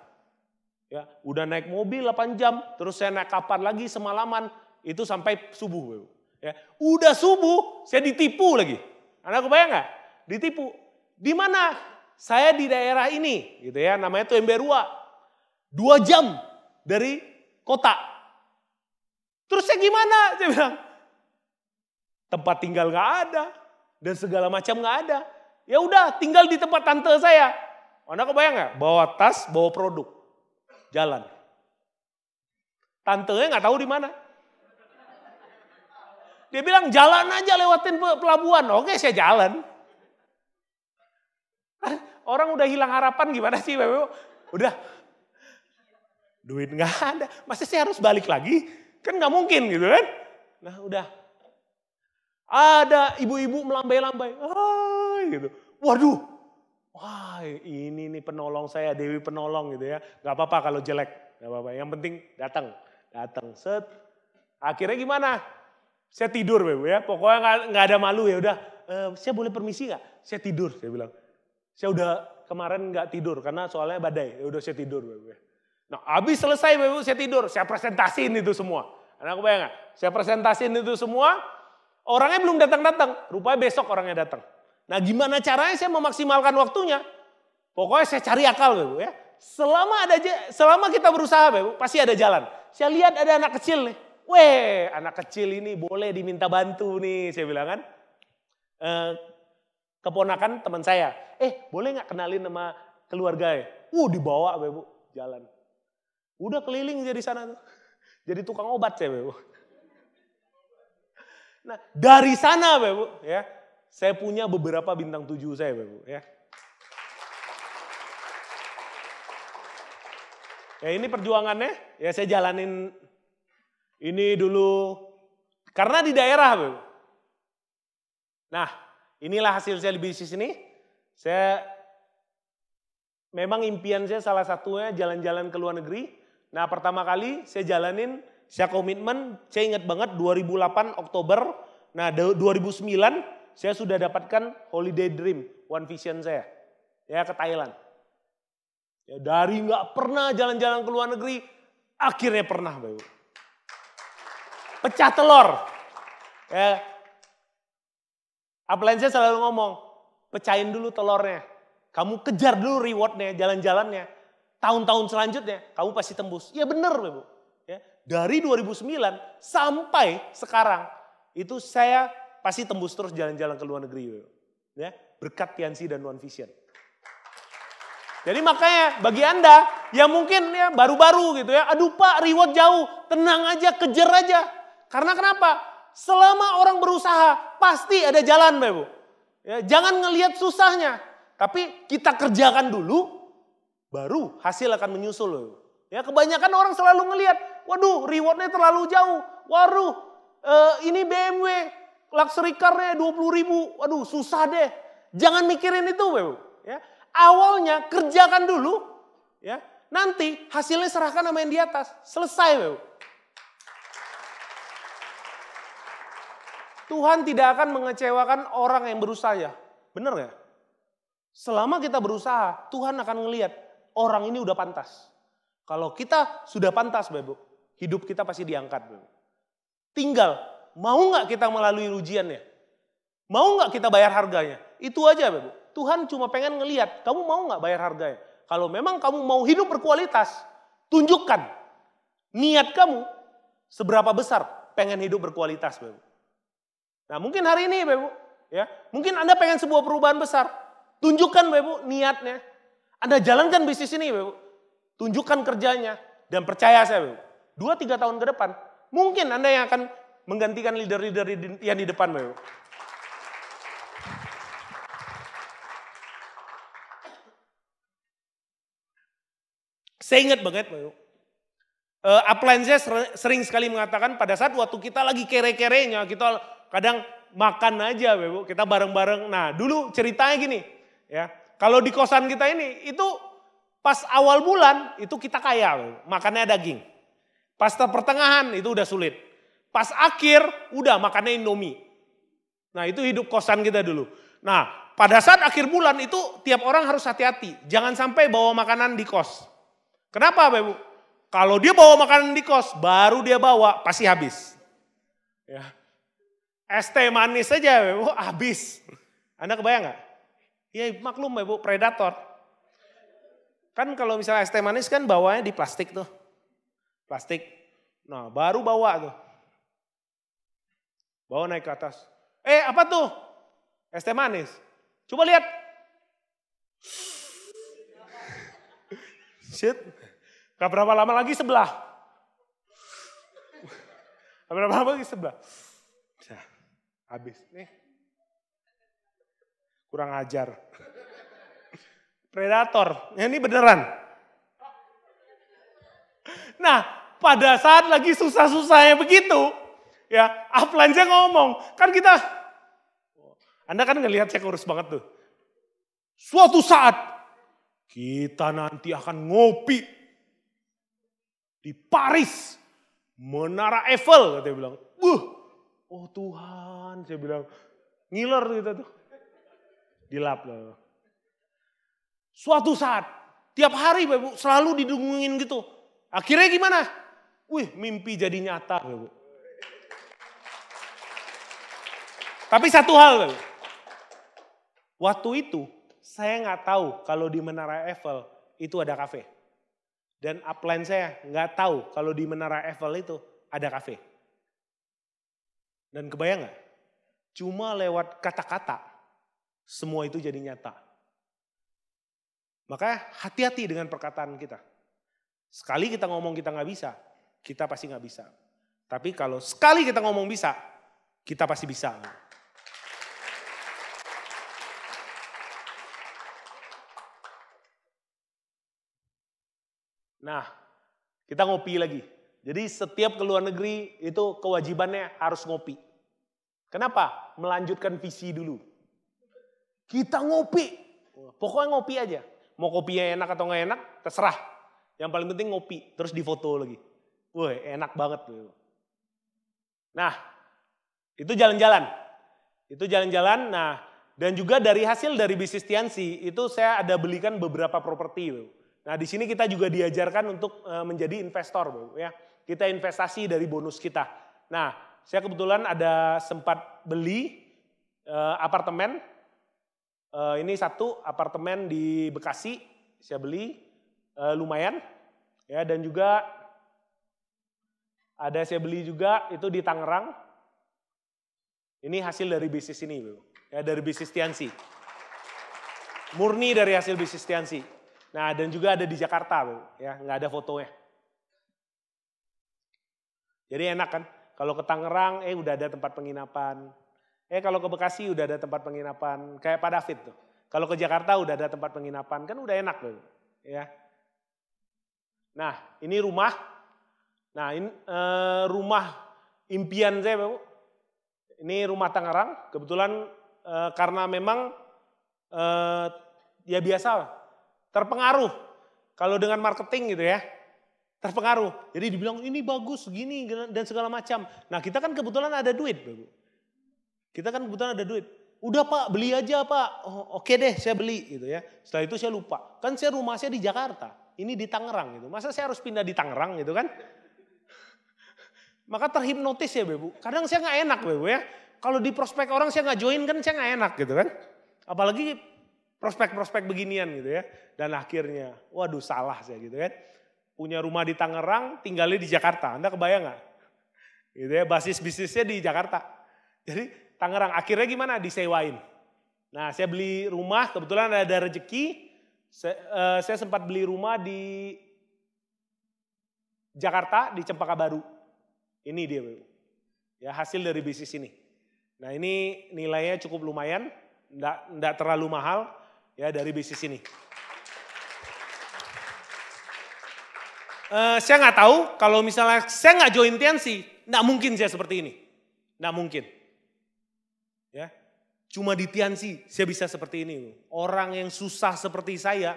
Ya, udah naik mobil 8 jam, terus saya naik kapal lagi semalaman, itu sampai subuh, Bapak. Ya, udah subuh, saya ditipu lagi. Anda kebayang nggak? Ditipu. Di mana? Saya di daerah ini, gitu ya, namanya tuh Emberua. 2 jam dari kota. Terus saya gimana? Saya bilang, tempat tinggal nggak ada dan segala macam nggak ada. Ya udah, tinggal di tempat tante saya. Anda kebayang nggak? Bawa tas, bawa produk, jalan. Tantenya nggak tahu di mana. Dia bilang jalan aja lewatin pelabuhan. Oke, saya jalan. Orang udah hilang harapan gimana sih, Bapak? Udah, duit nggak ada. Masa saya harus balik lagi? Kan nggak mungkin gitu kan? Nah udah. Ada ibu-ibu melambai-lambai. Gitu. Waduh. Wah, ini nih penolong saya, Dewi penolong gitu ya. Gak apa-apa kalau jelek. Gak apa-apa. Yang penting datang. Set. Akhirnya gimana? Saya tidur, Bapak ya. Pokoknya nggak ada malu ya udah. Saya boleh permisi nggak? Saya tidur, saya bilang. Saya udah kemarin nggak tidur karena soalnya badai. Ya udah saya tidur, Bapak ya. Nah, habis selesai, Bapak, saya tidur. Saya presentasiin itu semua. Anak bayang nggak? Saya presentasiin itu semua. Orangnya belum datang-datang. Rupanya besok orangnya datang. Nah, gimana caranya saya memaksimalkan waktunya? Pokoknya saya cari akal, Bapak ya. Selama kita berusaha, Bapak, pasti ada jalan. Saya lihat ada anak kecil nih. Weh, anak kecil ini boleh diminta bantu nih, saya bilang kan. Keponakan teman saya. Boleh nggak kenalin sama keluarga ya? Dibawa, Bapak, jalan. Udah keliling jadi sana tuh. Jadi tukang obat saya, Bapak. Nah, dari sana, Bapak, ya. Saya punya beberapa bintang 7 saya, Bapak, ya. Ya ini perjuangannya, ya saya jalanin ini dulu karena di daerah, Bapak. Nah, inilah hasil saya di bisnis ini. Saya memang impian saya salah satunya jalan-jalan ke luar negeri. Nah, pertama kali saya jalanin, saya komitmen, saya ingat banget 2008 Oktober. Nah 2009 saya sudah dapatkan holiday dream, one vision saya. Ya ke Thailand. Ya, dari nggak pernah jalan-jalan ke luar negeri, akhirnya pernah Bapak Ibu. Pecah telur. Ya. Upline saya selalu ngomong, pecahin dulu telurnya. Kamu kejar dulu rewardnya, jalan-jalannya. Tahun-tahun selanjutnya, kamu pasti tembus. Ya benar Bapak Ibu. Ya, dari 2009 sampai sekarang, itu saya pasti tembus terus jalan-jalan ke luar negeri. Bapak Ibu. Ya, berkat Tiansi dan One Vision. Jadi makanya bagi Anda yang mungkin ya baru-baru gitu ya, aduh Pak reward jauh, tenang aja, kejar aja. Karena kenapa? Selama orang berusaha pasti ada jalan Bapak Ibu. Ya, jangan ngelihat susahnya, tapi kita kerjakan dulu, baru hasil akan menyusul Bapak Ibu. Ya kebanyakan orang selalu ngelihat, waduh rewardnya terlalu jauh, waduh ini BMW luxury car-nya 20.000, waduh susah deh. Jangan mikirin itu Bapak Ibu. Ya. Awalnya kerjakan dulu, ya nanti hasilnya serahkan sama yang di atas. Selesai, Bapak. Tuhan tidak akan mengecewakan orang yang berusaha. Benar nggak? Selama kita berusaha, Tuhan akan ngelihat orang ini udah pantas. Kalau kita sudah pantas, Bapak, hidup kita pasti diangkat, Bapak. Tinggal mau nggak kita melalui ujiannya? Mau nggak kita bayar harganya? Itu aja, Bapak. Tuhan cuma pengen ngelihat, kamu mau nggak bayar harganya? Kalau memang kamu mau hidup berkualitas, tunjukkan niat kamu seberapa besar pengen hidup berkualitas, Bapak. Nah mungkin hari ini, Bapak, ya mungkin Anda pengen sebuah perubahan besar, tunjukkan, Bapak, niatnya. Anda jalankan bisnis ini, Bapak, tunjukkan kerjanya, dan percaya saya, Bapak, 2-3 tahun ke depan, mungkin Anda yang akan menggantikan leader-leader yang di depan, Bapak. Saya ingat banget, Bapak. Upline saya sering sekali mengatakan pada saat waktu kita lagi kere-kerenya, kita kadang makan aja, Bapak. Kita bareng-bareng. Nah, dulu ceritanya gini, ya. Kalau di kosan kita ini, itu pas awal bulan itu kita kaya, Bapak. Makannya daging. Pas pertengahan itu udah sulit. Pas akhir udah makannya Indomie. Nah, itu hidup kosan kita dulu. Nah, pada saat akhir bulan itu tiap orang harus hati-hati. Jangan sampai bawa makanan di kos. Kenapa, Bapak Ibu? Kalau dia bawa makanan di kos, baru dia bawa, pasti habis. Ya. Es teh manis saja, Bapak Ibu, habis. Anda kebayang nggak? Ya maklum, Bapak Ibu, predator. Kan kalau misalnya es teh manis kan bawanya di plastik tuh. Plastik. Nah, baru bawa tuh. Bawa naik ke atas. Apa tuh? Es teh manis. Coba lihat. Shit. Gak berapa lama lagi sebelah. Gak berapa lama lagi sebelah. Habis. Nih. Kurang ajar. Predator. Ini beneran. Nah, pada saat lagi susah-susahnya begitu, ya, upline saya ngomong, kan kita, Anda kan ngelihat saya kurus banget tuh. Suatu saat, kita nanti akan ngopi di Paris, Menara Eiffel, katanya bilang. Oh Tuhan, saya bilang, ngiler gitu tuh. Dilap loh. Suatu saat, tiap hari Bapak selalu didungungin gitu. Akhirnya gimana? Mimpi jadi nyata, Bapak. Tapi satu hal, Bapak. Waktu itu, saya nggak tahu kalau di Menara Eiffel itu ada kafe. Dan upline saya nggak tahu kalau di Menara Eiffel itu ada kafe. Dan kebayang nggak? Cuma lewat kata-kata, semua itu jadi nyata. Makanya hati-hati dengan perkataan kita. Sekali kita ngomong kita nggak bisa, kita pasti nggak bisa. Tapi kalau sekali kita ngomong bisa, kita pasti bisa. Nah, kita ngopi lagi. Jadi setiap ke luar negeri itu kewajibannya harus ngopi. Kenapa? Melanjutkan visi dulu. Kita ngopi. Pokoknya ngopi aja. Mau kopinya enak atau nggak enak, terserah. Yang paling penting ngopi, terus difoto lagi. Wah, enak banget. Nah, Itu jalan-jalan. Nah, dan juga dari hasil dari bisnis Tiansi itu saya ada belikan beberapa properti. Nah, di sini kita juga diajarkan untuk menjadi investor, Bu, ya. Kita investasi dari bonus kita. Nah, saya kebetulan ada sempat beli apartemen. Ini satu apartemen di Bekasi, saya beli lumayan, ya. Dan juga ada saya beli juga itu di Tangerang. Ini hasil dari bisnis ini, Bu. Ya, dari bisnis Tiansi. Murni dari hasil bisnis Tiansi. Nah, dan juga ada di Jakarta, Bu. Ya, nggak ada fotonya. Jadi enak kan? Kalau ke Tangerang, udah ada tempat penginapan. Kalau ke Bekasi udah ada tempat penginapan. Kayak Pak David tuh. Kalau ke Jakarta udah ada tempat penginapan. Kan udah enak, Bu. Ya. Nah, ini rumah. Nah, ini rumah impian saya, Bu. Ini rumah Tangerang, kebetulan karena memang ya biasa terpengaruh kalau dengan marketing gitu ya, terpengaruh. Jadi dibilang ini bagus gini dan segala macam. Nah, kita kan kebetulan ada duit, Bu. Kita kan kebetulan ada duit. Udah Pak, beli aja Pak. Oh, oke deh, saya beli gitu ya. Setelah itu saya lupa. Kan rumah saya di Jakarta, ini di Tangerang gitu. Masa saya harus pindah di Tangerang gitu kan? Maka terhipnotis ya Bu. Kadang saya nggak enak Bu ya. Kalau di prospek orang saya nggak join kan saya nggak enak gitu kan. Apalagi prospek-prospek beginian gitu ya. Dan akhirnya, waduh salah saya gitu kan. Punya rumah di Tangerang, tinggalnya di Jakarta. Anda kebayang nggak? Gitu ya, basis bisnisnya di Jakarta. Jadi Tangerang akhirnya gimana? Disewain. Nah, saya beli rumah, kebetulan ada rezeki. Saya sempat beli rumah di Jakarta, di Cempaka Baru. Ini dia, Bu. Ya, hasil dari bisnis ini. Nah, ini nilainya cukup lumayan, enggak terlalu mahal ya dari bisnis ini. Saya nggak tahu kalau misalnya saya nggak join Tiansi, nggak mungkin saya seperti ini. Nggak mungkin. Ya. Cuma di Tiansi saya bisa seperti ini. Orang yang susah seperti saya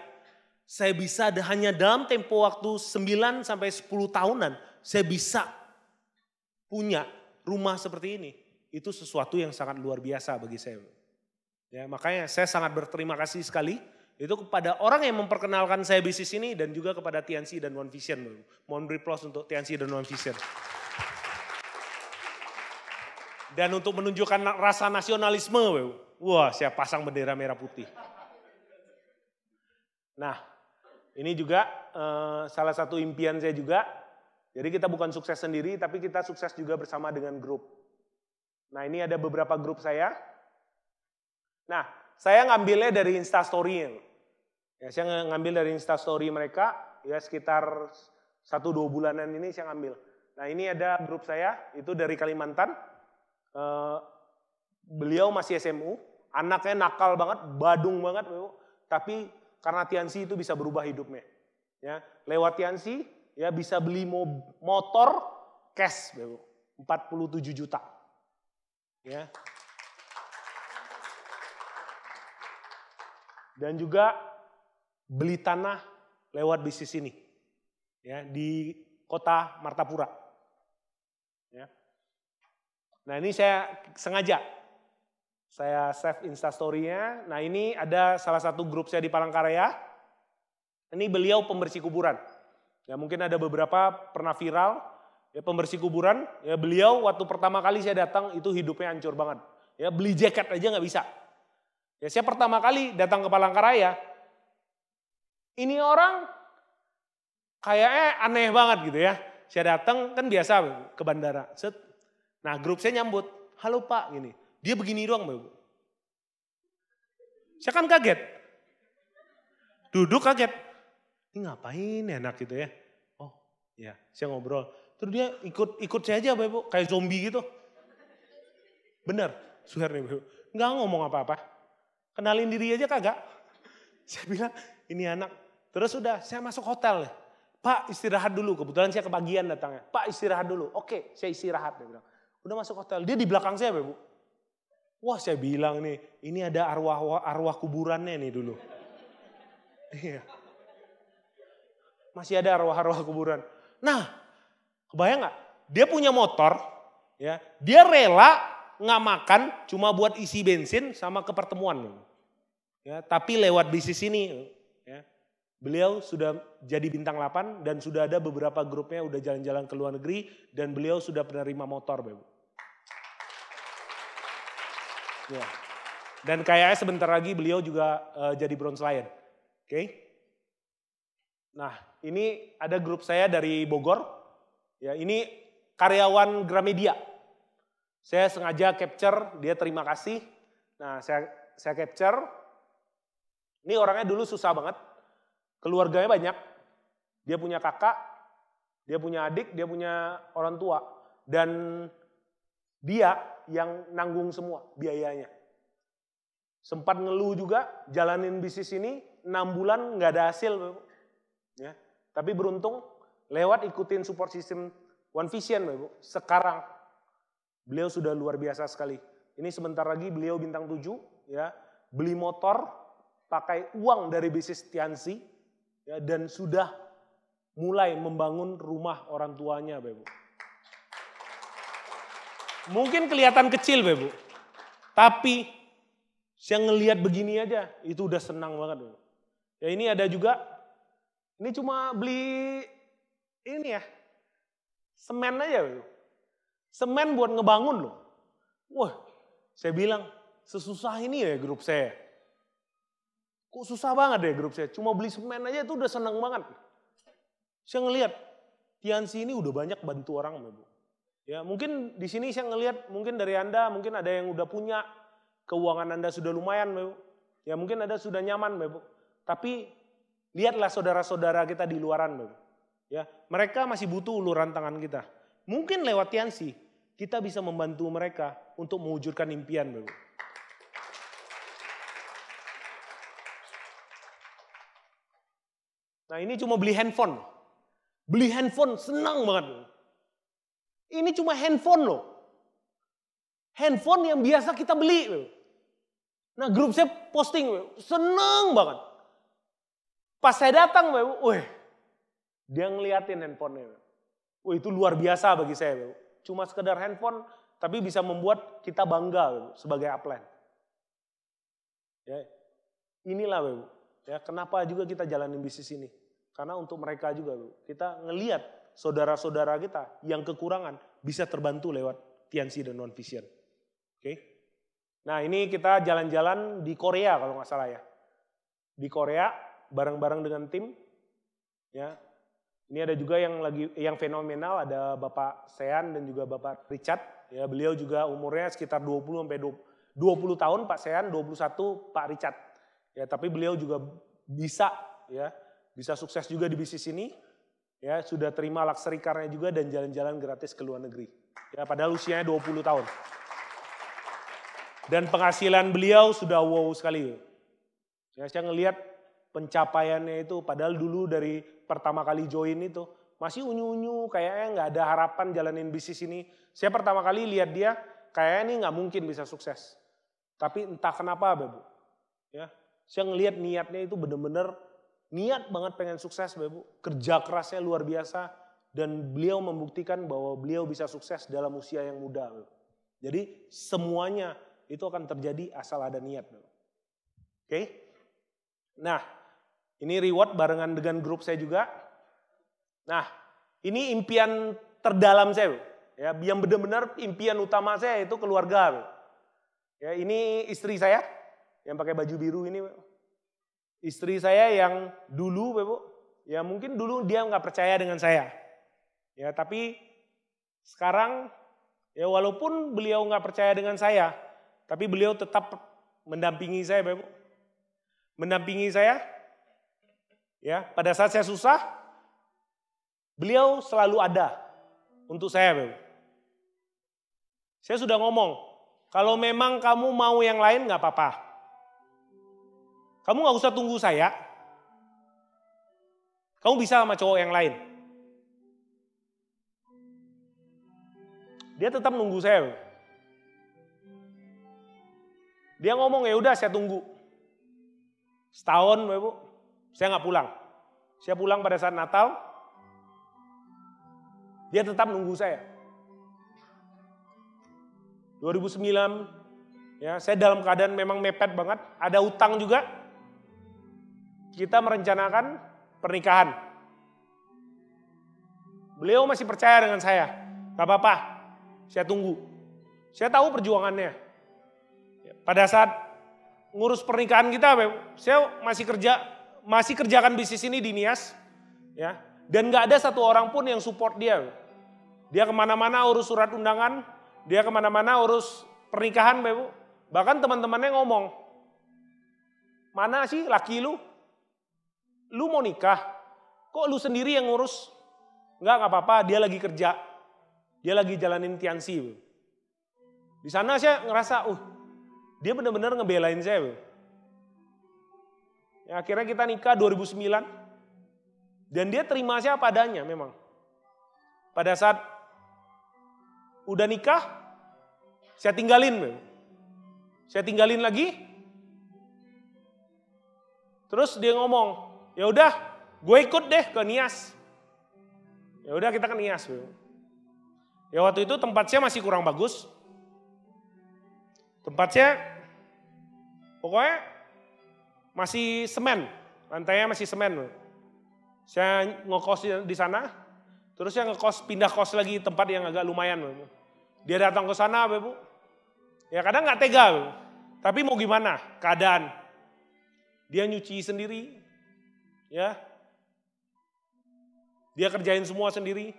bisa hanya dalam tempo waktu 9 sampai 10 tahunan, saya bisa punya rumah seperti ini. Itu sesuatu yang sangat luar biasa bagi saya. Ya, makanya saya sangat berterima kasih sekali itu kepada orang yang memperkenalkan saya bisnis ini dan juga kepada Tiansi dan One Vision. Mohon beri applause untuk Tiansi dan One Vision. Dan untuk menunjukkan rasa nasionalisme, wah saya pasang bendera merah putih. Nah, ini juga salah satu impian saya juga. Jadi kita bukan sukses sendiri, tapi kita sukses juga bersama dengan grup. Nah, ini ada beberapa grup saya. Nah, saya ngambilnya dari Instastory. Ya, saya ngambil dari Instastory mereka, ya sekitar 1-2 bulanan ini saya ngambil. Nah, ini ada grup saya, itu dari Kalimantan. Beliau masih SMU, anaknya nakal banget, badung banget, tapi karena Tiansi itu bisa berubah hidupnya. Ya, lewat Tiansi, ya bisa beli motor cash, 47 juta. Ya. Dan juga beli tanah lewat bisnis ini. Ya, di kota Martapura. Ya. Nah, ini saya sengaja saya save Instastory-nya. Nah, ini ada salah satu grup saya di Palangkaraya. Ini beliau pembersih kuburan. Ya, mungkin ada beberapa pernah viral, ya pembersih kuburan. Ya, beliau waktu pertama kali saya datang itu hidupnya hancur banget. Ya, beli jaket aja nggak bisa. Ya, saya pertama kali datang ke Palangkaraya, ini orang kayaknya aneh banget gitu ya. Saya datang kan biasa ke bandara. Set. Nah, grup saya nyambut, halo Pak, gini. Dia begini doang, Bu. Saya kan kaget. Duduk kaget. Ini ngapain enak gitu ya. Oh ya, saya ngobrol. Terus dia ikut saya aja Bu, kayak zombie gitu. Bener, swear nih Bu. Nggak ngomong apa-apa. Kenalin diri aja kagak. Saya bilang, ini anak. Terus udah, saya masuk hotel. Pak istirahat dulu, kebetulan saya kebagian datangnya. Pak istirahat dulu, oke saya istirahat. Dia bilang. Udah masuk hotel, dia di belakang saya Bu. Wah saya bilang nih, ini ada arwah kuburannya nih dulu. Iya. Masih ada arwah kuburan. Nah, kebayang gak? Dia punya motor, ya, dia rela nggak makan cuma buat isi bensin sama ke pertemuan. Ya, tapi lewat bisnis ini ya, beliau sudah jadi bintang 8 dan sudah ada beberapa grupnya udah jalan-jalan ke luar negeri dan beliau sudah penerima motor, Bapak. Ya. Dan kayaknya sebentar lagi beliau juga jadi bronze lion. Oke. Nah, ini ada grup saya dari Bogor. Ya, ini karyawan Gramedia. Saya sengaja capture, dia terima kasih. Nah, saya capture. Ini orangnya dulu susah banget. Keluarganya banyak. Dia punya kakak, dia punya adik, dia punya orang tua. Dan dia yang nanggung semua biayanya. Sempat ngeluh juga, jalanin bisnis ini 6 bulan nggak ada hasil. Ya. Tapi beruntung lewat ikutin support system One Vision, Bapak. Sekarang beliau sudah luar biasa sekali. Ini sebentar lagi beliau bintang 7, ya, beli motor, pakai uang dari bisnis Tiansi, ya, dan sudah mulai membangun rumah orang tuanya, Bapak. Mungkin kelihatan kecil, Bapak. Tapi saya ngelihat begini aja, itu udah senang banget, Bapak. Ya, ini ada juga, ini cuma beli ini ya, semen aja, Bapak. Semen buat ngebangun loh. Wah, saya bilang, sesusah ini ya grup saya. Kok susah banget ya grup saya, cuma beli semen aja itu udah senang banget. Saya ngelihat, Tiansi ini udah banyak bantu orang, Bapak. Ya, mungkin di sini saya ngelihat, mungkin dari Anda, mungkin ada yang udah punya, keuangan Anda sudah lumayan, Bapak. Ya, mungkin Anda sudah nyaman, Bapak. Tapi, lihatlah saudara-saudara kita di luaran, Bapak. Ya, mereka masih butuh uluran tangan kita. Mungkin lewat Tiansi, kita bisa membantu mereka untuk mewujudkan impian, Bapak. Nah, ini cuma beli handphone. Beli handphone senang banget. Ini cuma handphone loh. Handphone yang biasa kita beli, Bapak. Nah, grup saya posting, Bapak. Senang banget. Pas saya datang, Bapak, wih, dia ngeliatin handphonenya. Wah, itu luar biasa bagi saya, Bapak. Cuma sekedar handphone, tapi bisa membuat kita bangga, Bapak, sebagai upline. Ya, inilah, Bapak. Ya, kenapa juga kita jalanin bisnis ini? Karena untuk mereka juga, Bapak. Kita ngelihat saudara-saudara kita yang kekurangan bisa terbantu lewat Tiansi dan One Vision. Oke? Nah, ini kita jalan-jalan di Korea kalau nggak salah ya. Di Korea bareng-bareng dengan tim. Ya. Ini ada juga yang fenomenal, ada Bapak Sean dan juga Bapak Richard. Ya, beliau juga umurnya sekitar 20 sampai 20 tahun, Pak Sean, 21 Pak Richard. Ya, tapi beliau juga bisa sukses juga di bisnis ini. Ya, sudah terima luxury car-nya juga dan jalan-jalan gratis ke luar negeri. Ya, padahal usianya 20 tahun. Dan penghasilan beliau sudah wow sekali. Ya, saya ngelihat pencapaiannya itu, padahal dulu dari pertama kali join itu masih unyu-unyu, kayaknya nggak ada harapan jalanin bisnis ini. Saya pertama kali lihat dia, kayaknya ini nggak mungkin bisa sukses. Tapi entah kenapa, Bapak. Ya, saya ngelihat niatnya itu benar-benar niat banget pengen sukses, Bapak. Kerja kerasnya luar biasa dan beliau membuktikan bahwa beliau bisa sukses dalam usia yang muda, Bapak. Jadi semuanya itu akan terjadi asal ada niat, Bapak. Oke? Nah, ini reward barengan dengan grup saya juga. Nah, ini impian terdalam saya, Bapak. Ya, yang benar-benar impian utama saya itu keluarga, Bapak. Ya, ini istri saya yang pakai baju biru ini, Bapak. Istri saya yang dulu, Bapak, ya mungkin dulu dia nggak percaya dengan saya. Ya, tapi sekarang ya walaupun beliau nggak percaya dengan saya, tapi beliau tetap mendampingi saya, Bapak. Mendampingi saya. Ya, pada saat saya susah, beliau selalu ada untuk saya, Bapak. Saya sudah ngomong, kalau memang kamu mau yang lain nggak apa-apa. Kamu nggak usah tunggu saya. Kamu bisa sama cowok yang lain. Dia tetap nunggu saya, Bapak. Dia ngomong, ya udah saya tunggu. Setahun, Bapak, saya nggak pulang. Saya pulang pada saat Natal. Dia tetap nunggu saya. 2009, ya saya dalam keadaan memang mepet banget, ada utang juga. Kita merencanakan pernikahan. Beliau masih percaya dengan saya, gak apa-apa, saya tunggu. Saya tahu perjuangannya. Pada saat ngurus pernikahan kita, saya masih kerjakan bisnis ini di Nias, ya. Dan gak ada satu orang pun yang support dia. Dia kemana-mana urus surat undangan, dia kemana-mana urus pernikahan, Bapak. Bahkan teman-temannya ngomong, mana sih laki lu? Lu mau nikah, kok lu sendiri yang ngurus? Enggak apa-apa, dia lagi kerja. Dia lagi jalanin Tiansi. Di sana saya ngerasa, dia benar-benar ngebelain saya. Ya, akhirnya kita nikah 2009. Dan dia terima saya apa adanya memang. Pada saat udah nikah, saya tinggalin. Saya tinggalin lagi. Terus dia ngomong, ya udah, gue ikut deh ke Nias. Ya udah kita ke Nias. Ya waktu itu tempat saya masih kurang bagus. Tempat saya pokoknya masih semen, lantainya masih semen. Saya ngekos di sana, terus saya pindah kos lagi tempat yang agak lumayan. Dia datang ke sana, Bu. Ya kadang nggak tega, Bu. Tapi mau gimana? Keadaan. Dia nyuci sendiri, ya. Dia kerjain semua sendiri.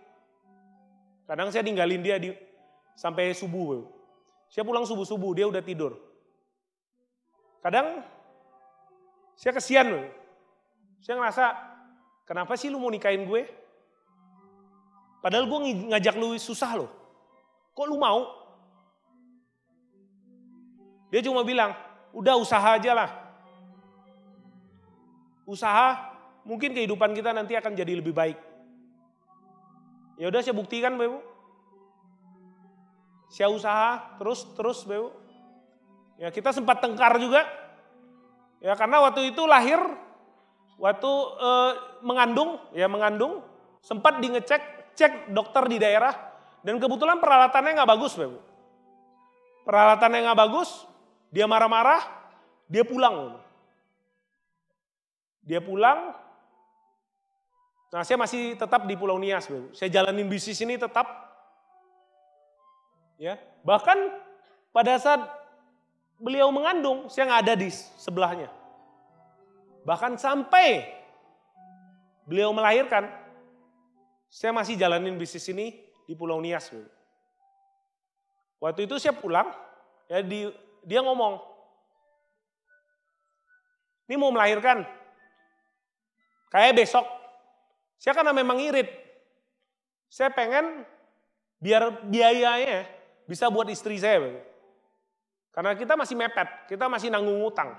Kadang saya ninggalin dia sampai subuh, Bu. Saya pulang subuh-subuh, dia udah tidur. Kadang saya kesian, Bu. Saya ngerasa, kenapa sih lu mau nikahin gue? Padahal gue ngajak lu susah loh. Kok lu mau? Dia cuma bilang, udah usaha aja lah. Usaha, mungkin kehidupan kita nanti akan jadi lebih baik. Ya udah saya buktikan, Bu. Saya usaha terus, Bu. Ya kita sempat tengkar juga. Ya karena waktu itu lahir, waktu mengandung, sempat cek dokter di daerah, dan kebetulan peralatannya nggak bagus, Bu. Peralatannya nggak bagus, dia marah-marah, dia pulang. Dia pulang. Nah, saya masih tetap di Pulau Nias, Bu. Saya jalanin bisnis ini tetap. Ya, bahkan pada saat beliau mengandung, saya nggak ada di sebelahnya. Bahkan sampai beliau melahirkan, saya masih jalanin bisnis ini di Pulau Nias. Waktu itu saya pulang, ya dia ngomong, ini mau melahirkan, kayak besok. Saya karena memang irit, saya pengen biar biayanya bisa buat istri saya. Karena kita masih mepet, kita masih nanggung utang.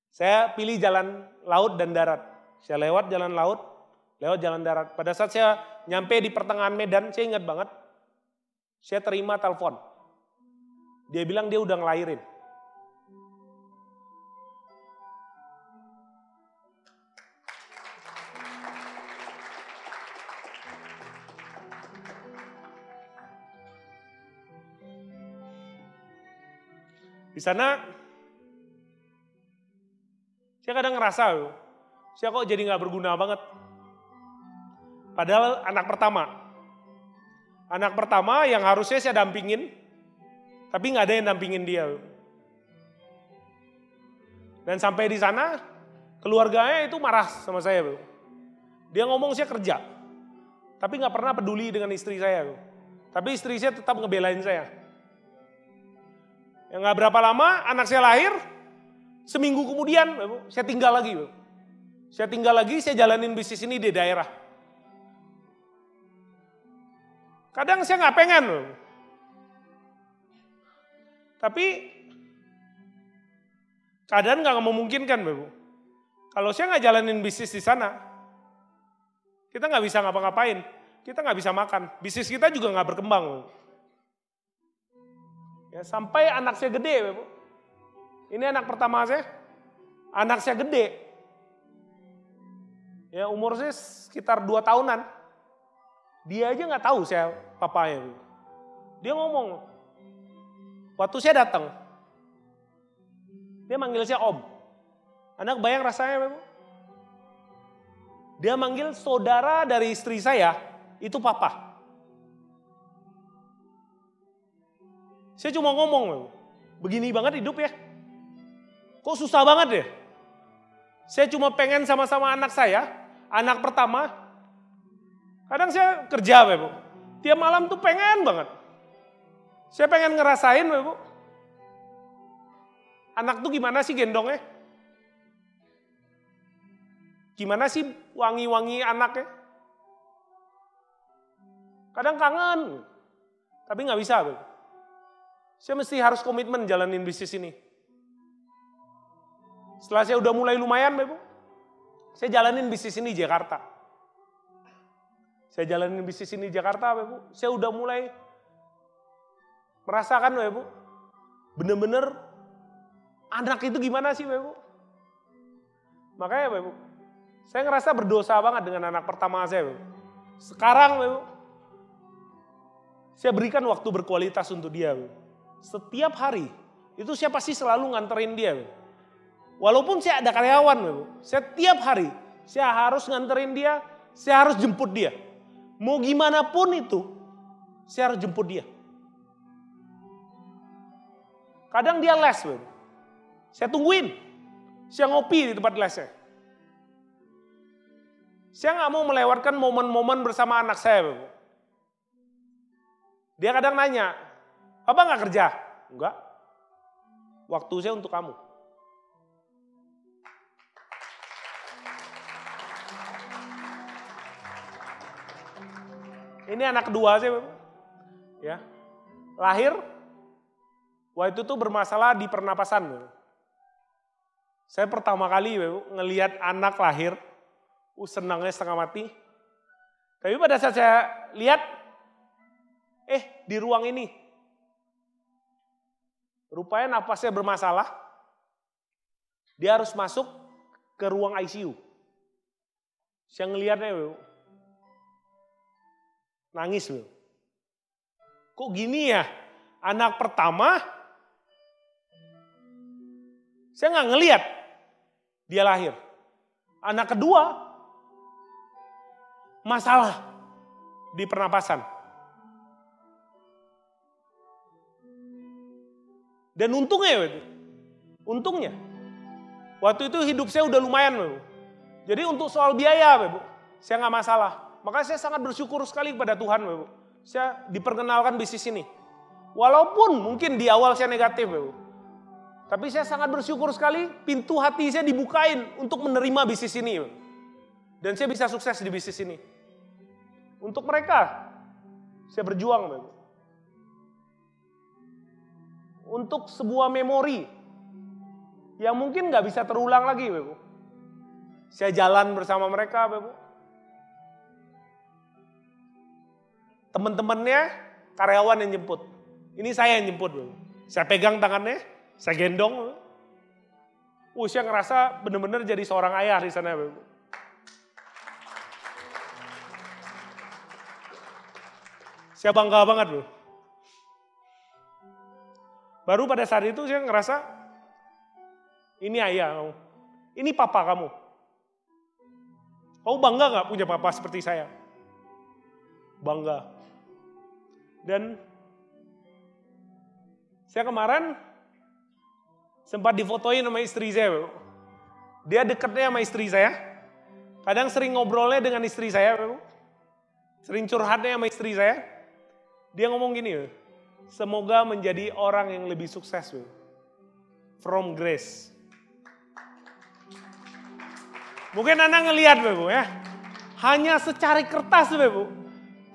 Saya pilih jalan laut dan darat. Saya lewat jalan laut, lewat jalan darat. Pada saat saya nyampe di pertengahan Medan, saya ingat banget, saya terima telepon. Dia bilang dia udah ngelahirin. Di sana, saya kadang ngerasa, saya kok jadi gak berguna banget. Padahal anak pertama yang harusnya saya dampingin, tapi gak ada yang dampingin dia. Dan sampai di sana, keluarganya itu marah sama saya. Dia ngomong saya kerja, tapi gak pernah peduli dengan istri saya. Tapi istri saya tetap ngebelain saya. Yang gak berapa lama anak saya lahir, seminggu kemudian saya tinggal lagi. Saya jalanin bisnis ini di daerah. Kadang saya gak pengen. Tapi keadaan gak memungkinkan. Kalau saya gak jalanin bisnis di sana, kita gak bisa ngapa-ngapain. Kita gak bisa makan. Bisnis kita juga gak berkembang. Ya, sampai anak saya gede, Bu. Ini anak pertama saya. Anak saya gede. Ya, umur saya sekitar 2 tahunan. Dia aja nggak tahu saya papanya. Bu. Dia ngomong, waktu saya datang, dia manggil saya Om. Anda kebayang rasanya Bapak? Dia manggil saudara dari istri saya, itu Papa. Saya cuma ngomong, begini banget hidup ya. Kok susah banget ya? Saya cuma pengen sama-sama anak saya, anak pertama. Kadang saya kerja Bapak, tiap malam tuh pengen banget. Saya pengen ngerasain Bapak. Anak tuh gimana sih gendongnya? Gimana sih wangi-wangi anaknya? Kadang kangen, tapi nggak bisa. Bapak. Saya mesti harus komitmen jalanin bisnis ini. Setelah saya udah mulai lumayan, Bapak, saya jalanin bisnis ini di Jakarta. Saya jalanin bisnis ini di Jakarta, Bapak. Saya udah mulai merasakan, Bapak, bener-bener anak itu gimana sih, Bapak? Makanya, Bapak, saya ngerasa berdosa banget dengan anak pertama saya, Bapak. Sekarang, Bapak, saya berikan waktu berkualitas untuk dia, Bapak. Setiap hari, itu saya pasti selalu nganterin dia. Walaupun saya ada karyawan, setiap hari saya harus nganterin dia, saya harus jemput dia. Mau gimana pun itu, saya harus jemput dia. Kadang dia les, saya tungguin, saya ngopi di tempat lesnya. Saya nggak mau melewatkan momen-momen bersama anak saya. Dia kadang nanya, Papa nggak kerja? Enggak. Waktu saya untuk kamu. Ini anak kedua saya, Bapak. Ya. Lahir, waktu itu bermasalah di pernapasan. Bapak. Saya pertama kali Bapak, ngelihat anak lahir, senangnya setengah mati. Tapi pada saat saya lihat, di ruang ini, rupanya napasnya bermasalah, dia harus masuk ke ruang ICU. Saya ngelihatnya, nangis. Kok gini ya, anak pertama, saya nggak ngelihat dia lahir. Anak kedua, masalah di pernapasan. Dan untungnya, waktu itu hidup saya udah lumayan, Bapak. Jadi untuk soal biaya, Bapak, saya nggak masalah. Makanya saya sangat bersyukur sekali kepada Tuhan, Bapak. Saya diperkenalkan bisnis ini. Walaupun mungkin di awal saya negatif, Bapak. Tapi saya sangat bersyukur sekali pintu hati saya dibukain untuk menerima bisnis ini, Bapak. Dan saya bisa sukses di bisnis ini. Untuk mereka, saya berjuang, Bapak. Untuk sebuah memori yang mungkin nggak bisa terulang lagi, Bapak. Saya jalan bersama mereka, Bapak. Teman-temannya karyawan yang jemput. Ini saya yang jemput, Bapak. Saya pegang tangannya, saya gendong. Bapak. Saya ngerasa benar-benar jadi seorang ayah di sana, Bapak. Saya bangga banget, Bapak. Baru pada saat itu saya ngerasa, ini ayah kamu, ini papa kamu. Kamu bangga gak punya papa seperti saya? Bangga. Dan saya kemarin sempat difotoin sama istri saya. Dia dekatnya sama istri saya. Kadang sering ngobrolnya dengan istri saya. Sering curhatnya sama istri saya. Dia ngomong gini, semoga menjadi orang yang lebih sukses. From grace. Mungkin Anda ngelihat, Bapak, ya. Hanya secari kertas, Bapak.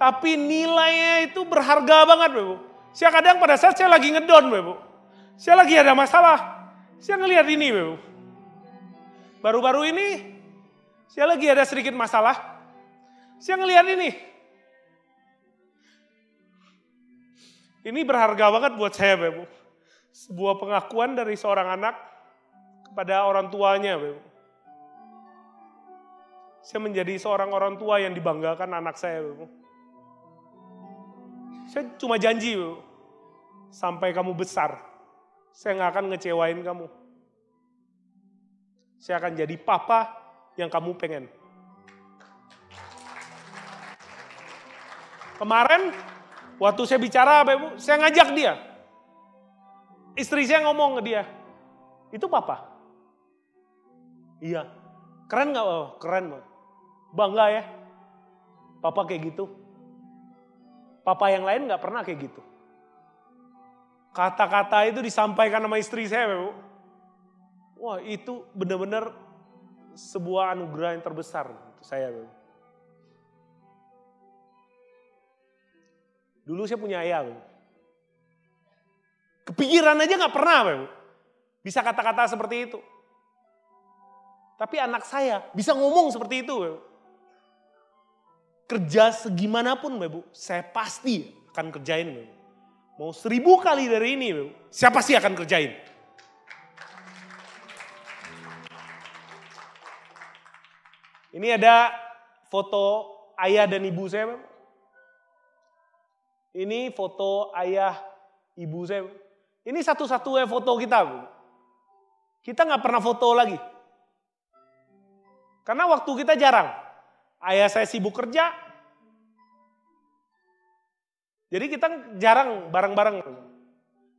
Tapi nilainya itu berharga banget, Bapak. Saya kadang pada saat saya lagi ngedon, Bapak. Saya lagi ada masalah. Saya ngelihat ini, Bapak. Baru-baru ini, saya lagi ada sedikit masalah. Saya ngelihat ini. Ini berharga banget buat saya, Bapak. Sebuah pengakuan dari seorang anak kepada orang tuanya, Bapak. Saya menjadi seorang orang tua yang dibanggakan anak saya, Bapak. Saya cuma janji, sampai kamu besar, saya nggak akan ngecewain kamu. Saya akan jadi papa yang kamu pengen. Kemarin, waktu saya bicara, Bapak Ibu, saya ngajak dia. Istri saya ngomong ke dia, itu papa? Iya. Keren nggak, Bapak? Keren, Bapak. Bangga ya, papa kayak gitu. Papa yang lain nggak pernah kayak gitu. Kata-kata itu disampaikan sama istri saya, Bapak. Wah, itu benar-benar sebuah anugerah yang terbesar untuk saya, Bapak. Dulu saya punya ayah, Bapak. Kepikiran aja nggak pernah, Bapak. Bisa kata-kata seperti itu. Tapi anak saya bisa ngomong seperti itu, Bapak. Kerja segimanapun, Bapak, saya pasti akan kerjain, Bapak. Mau 1000 kali dari ini, Bapak, saya pasti akan kerjain. Ini ada foto ayah dan ibu saya, Bapak. Ini foto ayah ibu saya. Ini satu-satunya foto kita, Bapak. Kita nggak pernah foto lagi. Karena waktu kita jarang. Ayah saya sibuk kerja. Jadi kita jarang bareng-bareng.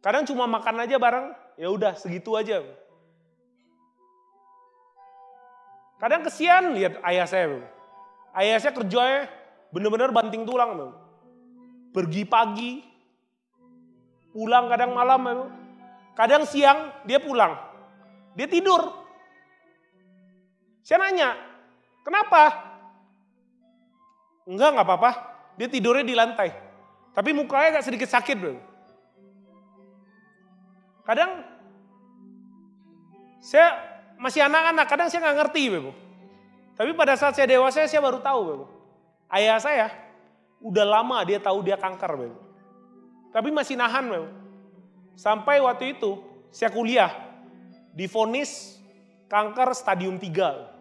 Kadang cuma makan aja bareng, ya udah segitu aja. Kadang kesian lihat ayah saya. Ayah saya kerjanya benar-benar banting tulang. Pergi pagi, pulang kadang malam. Kadang siang dia pulang, dia tidur. Saya nanya, kenapa? Enggak apa-apa, dia tidurnya di lantai. Tapi mukanya agak sedikit sakit, Bro. Kadang saya masih anak-anak, kadang saya nggak ngerti, Bro. Tapi pada saat saya dewasa, saya baru tahu, Bro. Ayah saya udah lama dia tahu dia kanker, Bro. Tapi masih nahan, Bro. Sampai waktu itu saya kuliah, divonis kanker stadium 3.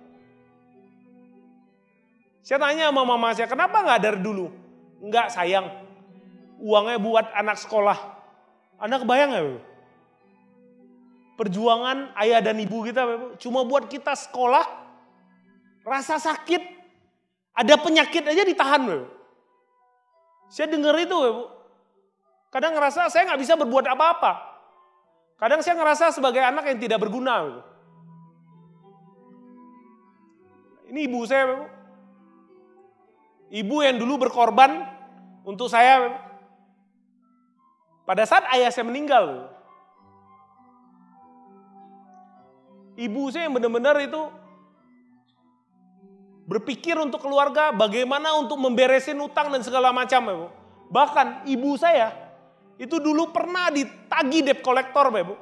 Saya tanya sama mama saya, kenapa nggak dari dulu? Enggak, sayang. Uangnya buat anak sekolah. Anda kebayang nggak, Bapak? Perjuangan ayah dan ibu kita, Bapak, cuma buat kita sekolah, rasa sakit, ada penyakit aja ditahan, Bapak. Saya dengar itu, Bapak. Kadang ngerasa saya nggak bisa berbuat apa-apa. Kadang saya ngerasa sebagai anak yang tidak berguna, Bapak. Ini ibu saya, Bapak. Ibu yang dulu berkorban untuk saya, Bapak. Pada saat ayah saya meninggal, ibu saya yang benar-benar itu berpikir untuk keluarga, bagaimana untuk memberesin utang dan segala macam. Bahkan ibu saya itu dulu pernah ditagih debt collector, Bapak.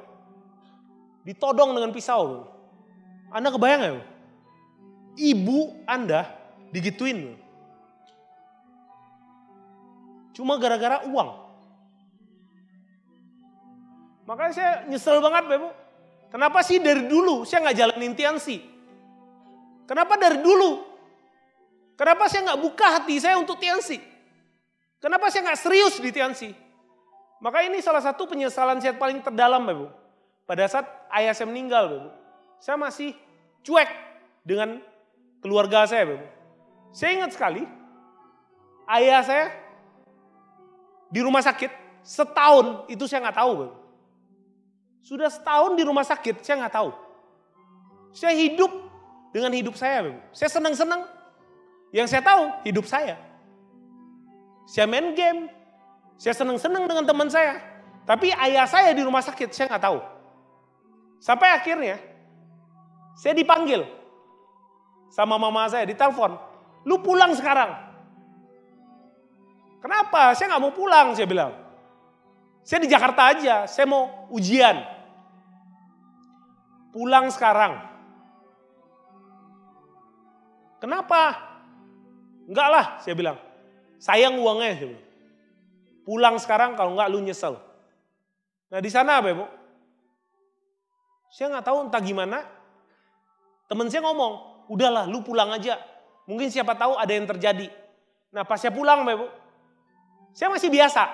Ditodong dengan pisau. Anda kebayang ya? Ibu Anda digituin. Cuma gara-gara uang. Makanya saya nyesel banget, Bapak. Kenapa sih dari dulu saya nggak jalanin Tiansi? Kenapa dari dulu? Kenapa saya nggak buka hati saya untuk Tiansi? Kenapa saya nggak serius di Tiansi? Maka ini salah satu penyesalan saya paling terdalam, Bapak. Pada saat ayah saya meninggal, Bapak, saya masih cuek dengan keluarga saya, Bapak. Saya ingat sekali, ayah saya di rumah sakit setahun itu saya nggak tahu, Bapak. Sudah setahun di rumah sakit, saya nggak tahu. Saya hidup dengan hidup saya, Bapak. Saya senang-senang. Yang saya tahu, hidup saya. Saya main game. Saya senang-senang dengan teman saya. Tapi ayah saya di rumah sakit, saya nggak tahu. Sampai akhirnya, saya dipanggil sama mama saya, ditelepon. Lu pulang sekarang. Kenapa? Saya nggak mau pulang, saya bilang. Saya di Jakarta aja, saya mau ujian. Pulang sekarang. Kenapa? Enggak lah, saya bilang. Sayang uangnya, saya bilang. Pulang sekarang, kalau enggak lu nyesel. Nah di sana, Bapak, saya nggak tahu entah gimana. Temen saya ngomong, udahlah lu pulang aja. Mungkin siapa tahu ada yang terjadi. Nah pas saya pulang, Bapak, Saya masih biasa.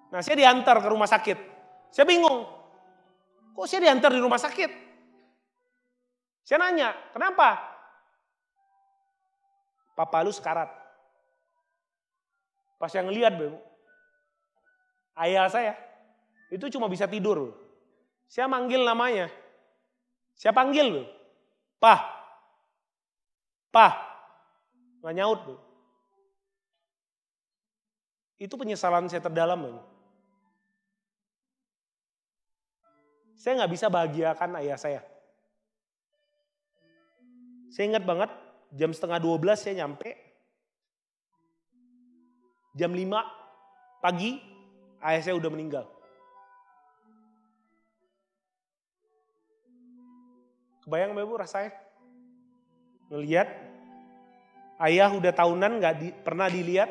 Nah, saya diantar ke rumah sakit. Saya bingung. Kok saya diantar di rumah sakit? Saya nanya, kenapa? Papa lu sekarat. Pas yang ngeliat, Bu, ayah saya itu cuma bisa tidur. Saya manggil namanya. Saya panggil, Bu. Pah. Nggak nyaut, Bu. Itu penyesalan saya terdalam, Bu. Saya nggak bisa bahagiakan ayah saya. Saya ingat banget, jam 11:30 saya nyampe. Jam 5 pagi, ayah saya udah meninggal. Kebayang Bu rasanya? Ngeliat, ayah udah tahunan gak pernah dilihat.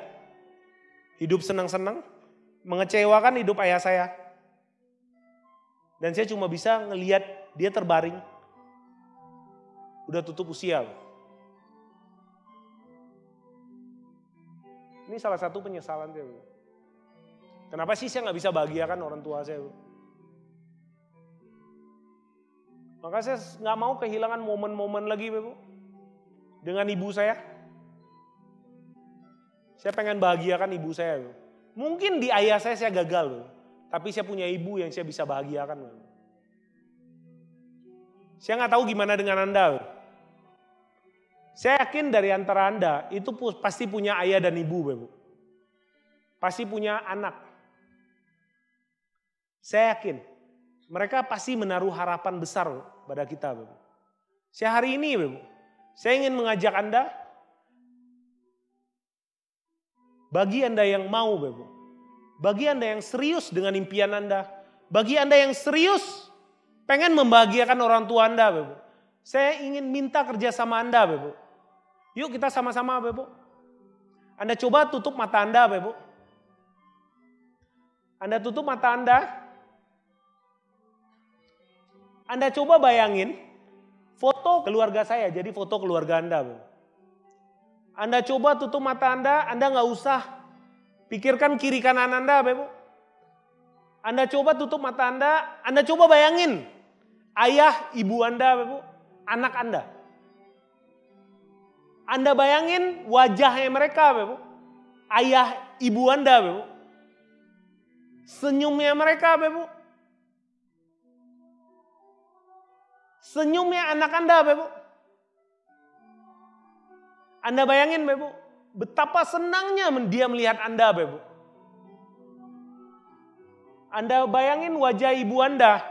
Hidup senang-senang, mengecewakan hidup ayah saya. Dan saya cuma bisa ngeliat dia terbaring. Udah tutup usia. Ini salah satu penyesalan saya. Kenapa sih saya gak bisa bahagiakan orang tua saya? Maka saya gak mau kehilangan momen-momen lagi, Bu. Dengan ibu saya. Saya pengen bahagiakan ibu saya. Bu. Mungkin di ayah saya gagal, Bu. Tapi saya punya ibu yang saya bisa bahagiakan. Bu. Saya gak tahu gimana dengan Anda. Bu. Saya yakin dari antara Anda itu pasti punya ayah dan ibu, Bu. Pasti punya anak. Saya yakin mereka pasti menaruh harapan besar pada kita, Bu. Saya hari ini, Bu, saya ingin mengajak Anda, bagi Anda yang mau, Bu, bagi Anda yang serius dengan impian Anda, bagi Anda yang serius pengen membahagiakan orang tua Anda, Bu, saya ingin minta kerjasama Anda, Bu. Yuk kita sama-sama, Bu. Anda coba tutup mata Anda, Bu. Anda tutup mata Anda. Anda coba bayangin foto keluarga saya, jadi foto keluarga Anda. Bu. Anda coba tutup mata Anda nggak usah pikirkan kiri kanan Anda. Bu. Anda coba tutup mata Anda coba bayangin ayah, ibu Anda, Bu, anak Anda. Anda bayangin wajahnya mereka, Bu, ayah, ibu Anda, Bu. Senyumnya mereka, Bu. Senyumnya anak Anda, Bu. Anda bayangin, Bu, betapa senangnya dia melihat Anda, Bu. Anda bayangin wajah ibu Anda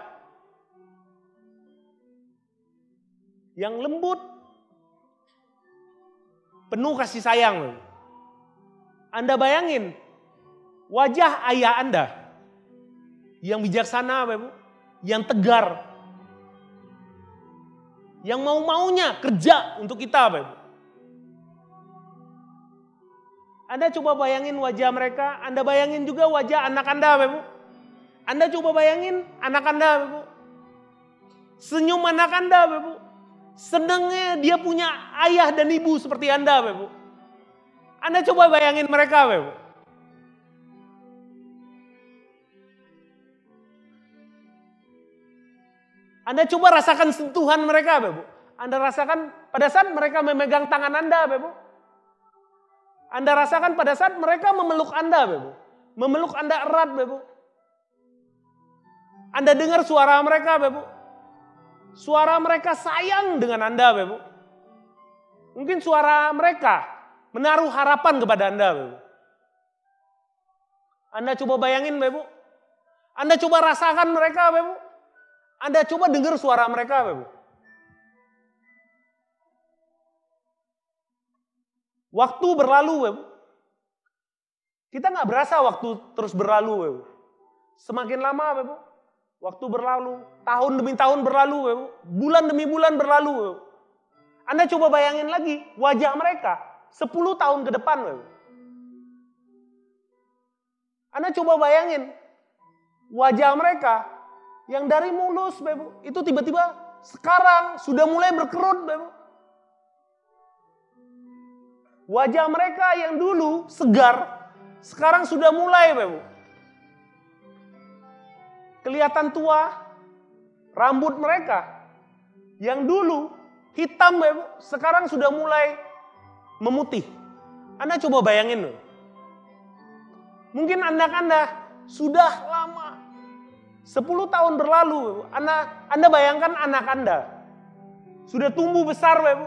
yang lembut, penuh kasih sayang. Bu. Anda bayangin wajah ayah Anda yang bijaksana, Bu, yang tegar, yang mau-maunya kerja untuk kita, Bu. Anda coba bayangin wajah mereka, Anda bayangin juga wajah anak Anda, Bu. Anda coba bayangin anak Anda, Bu. Senyum anak Anda, Bu. Senangnya dia punya ayah dan ibu seperti Anda, Bu. Anda coba bayangin mereka, Bu. Anda coba rasakan sentuhan mereka, Bu. Anda rasakan pada saat mereka memegang tangan Anda, Bu. Anda rasakan pada saat mereka memeluk Anda, Bu. Memeluk Anda erat, Bu. Anda dengar suara mereka, Bu. Suara mereka sayang dengan Anda, Bu. Mungkin suara mereka menaruh harapan kepada Anda, Bu. Anda coba bayangin, Bu. Anda coba rasakan mereka, Bu. Anda coba dengar suara mereka, Bu. Waktu berlalu, Bu. Kita nggak berasa waktu terus berlalu, Bu. Semakin lama, Bu. Waktu berlalu, tahun demi tahun berlalu, Bu. Bulan demi bulan berlalu, Bu. Anda coba bayangin lagi wajah mereka 10 tahun ke depan, Bu. Anda coba bayangin wajah mereka yang dari mulus, Bu, itu tiba-tiba sekarang sudah mulai berkerut, Bu. Wajah mereka yang dulu segar, sekarang sudah mulai Bapak Ibu kelihatan tua, rambut mereka yang dulu hitam Bapak Ibu, sekarang sudah mulai memutih. Anda coba bayangin loh. Mungkin anak Anda sudah lama, 10 tahun berlalu, Anda bayangkan anak Anda sudah tumbuh besar Bapak Ibu.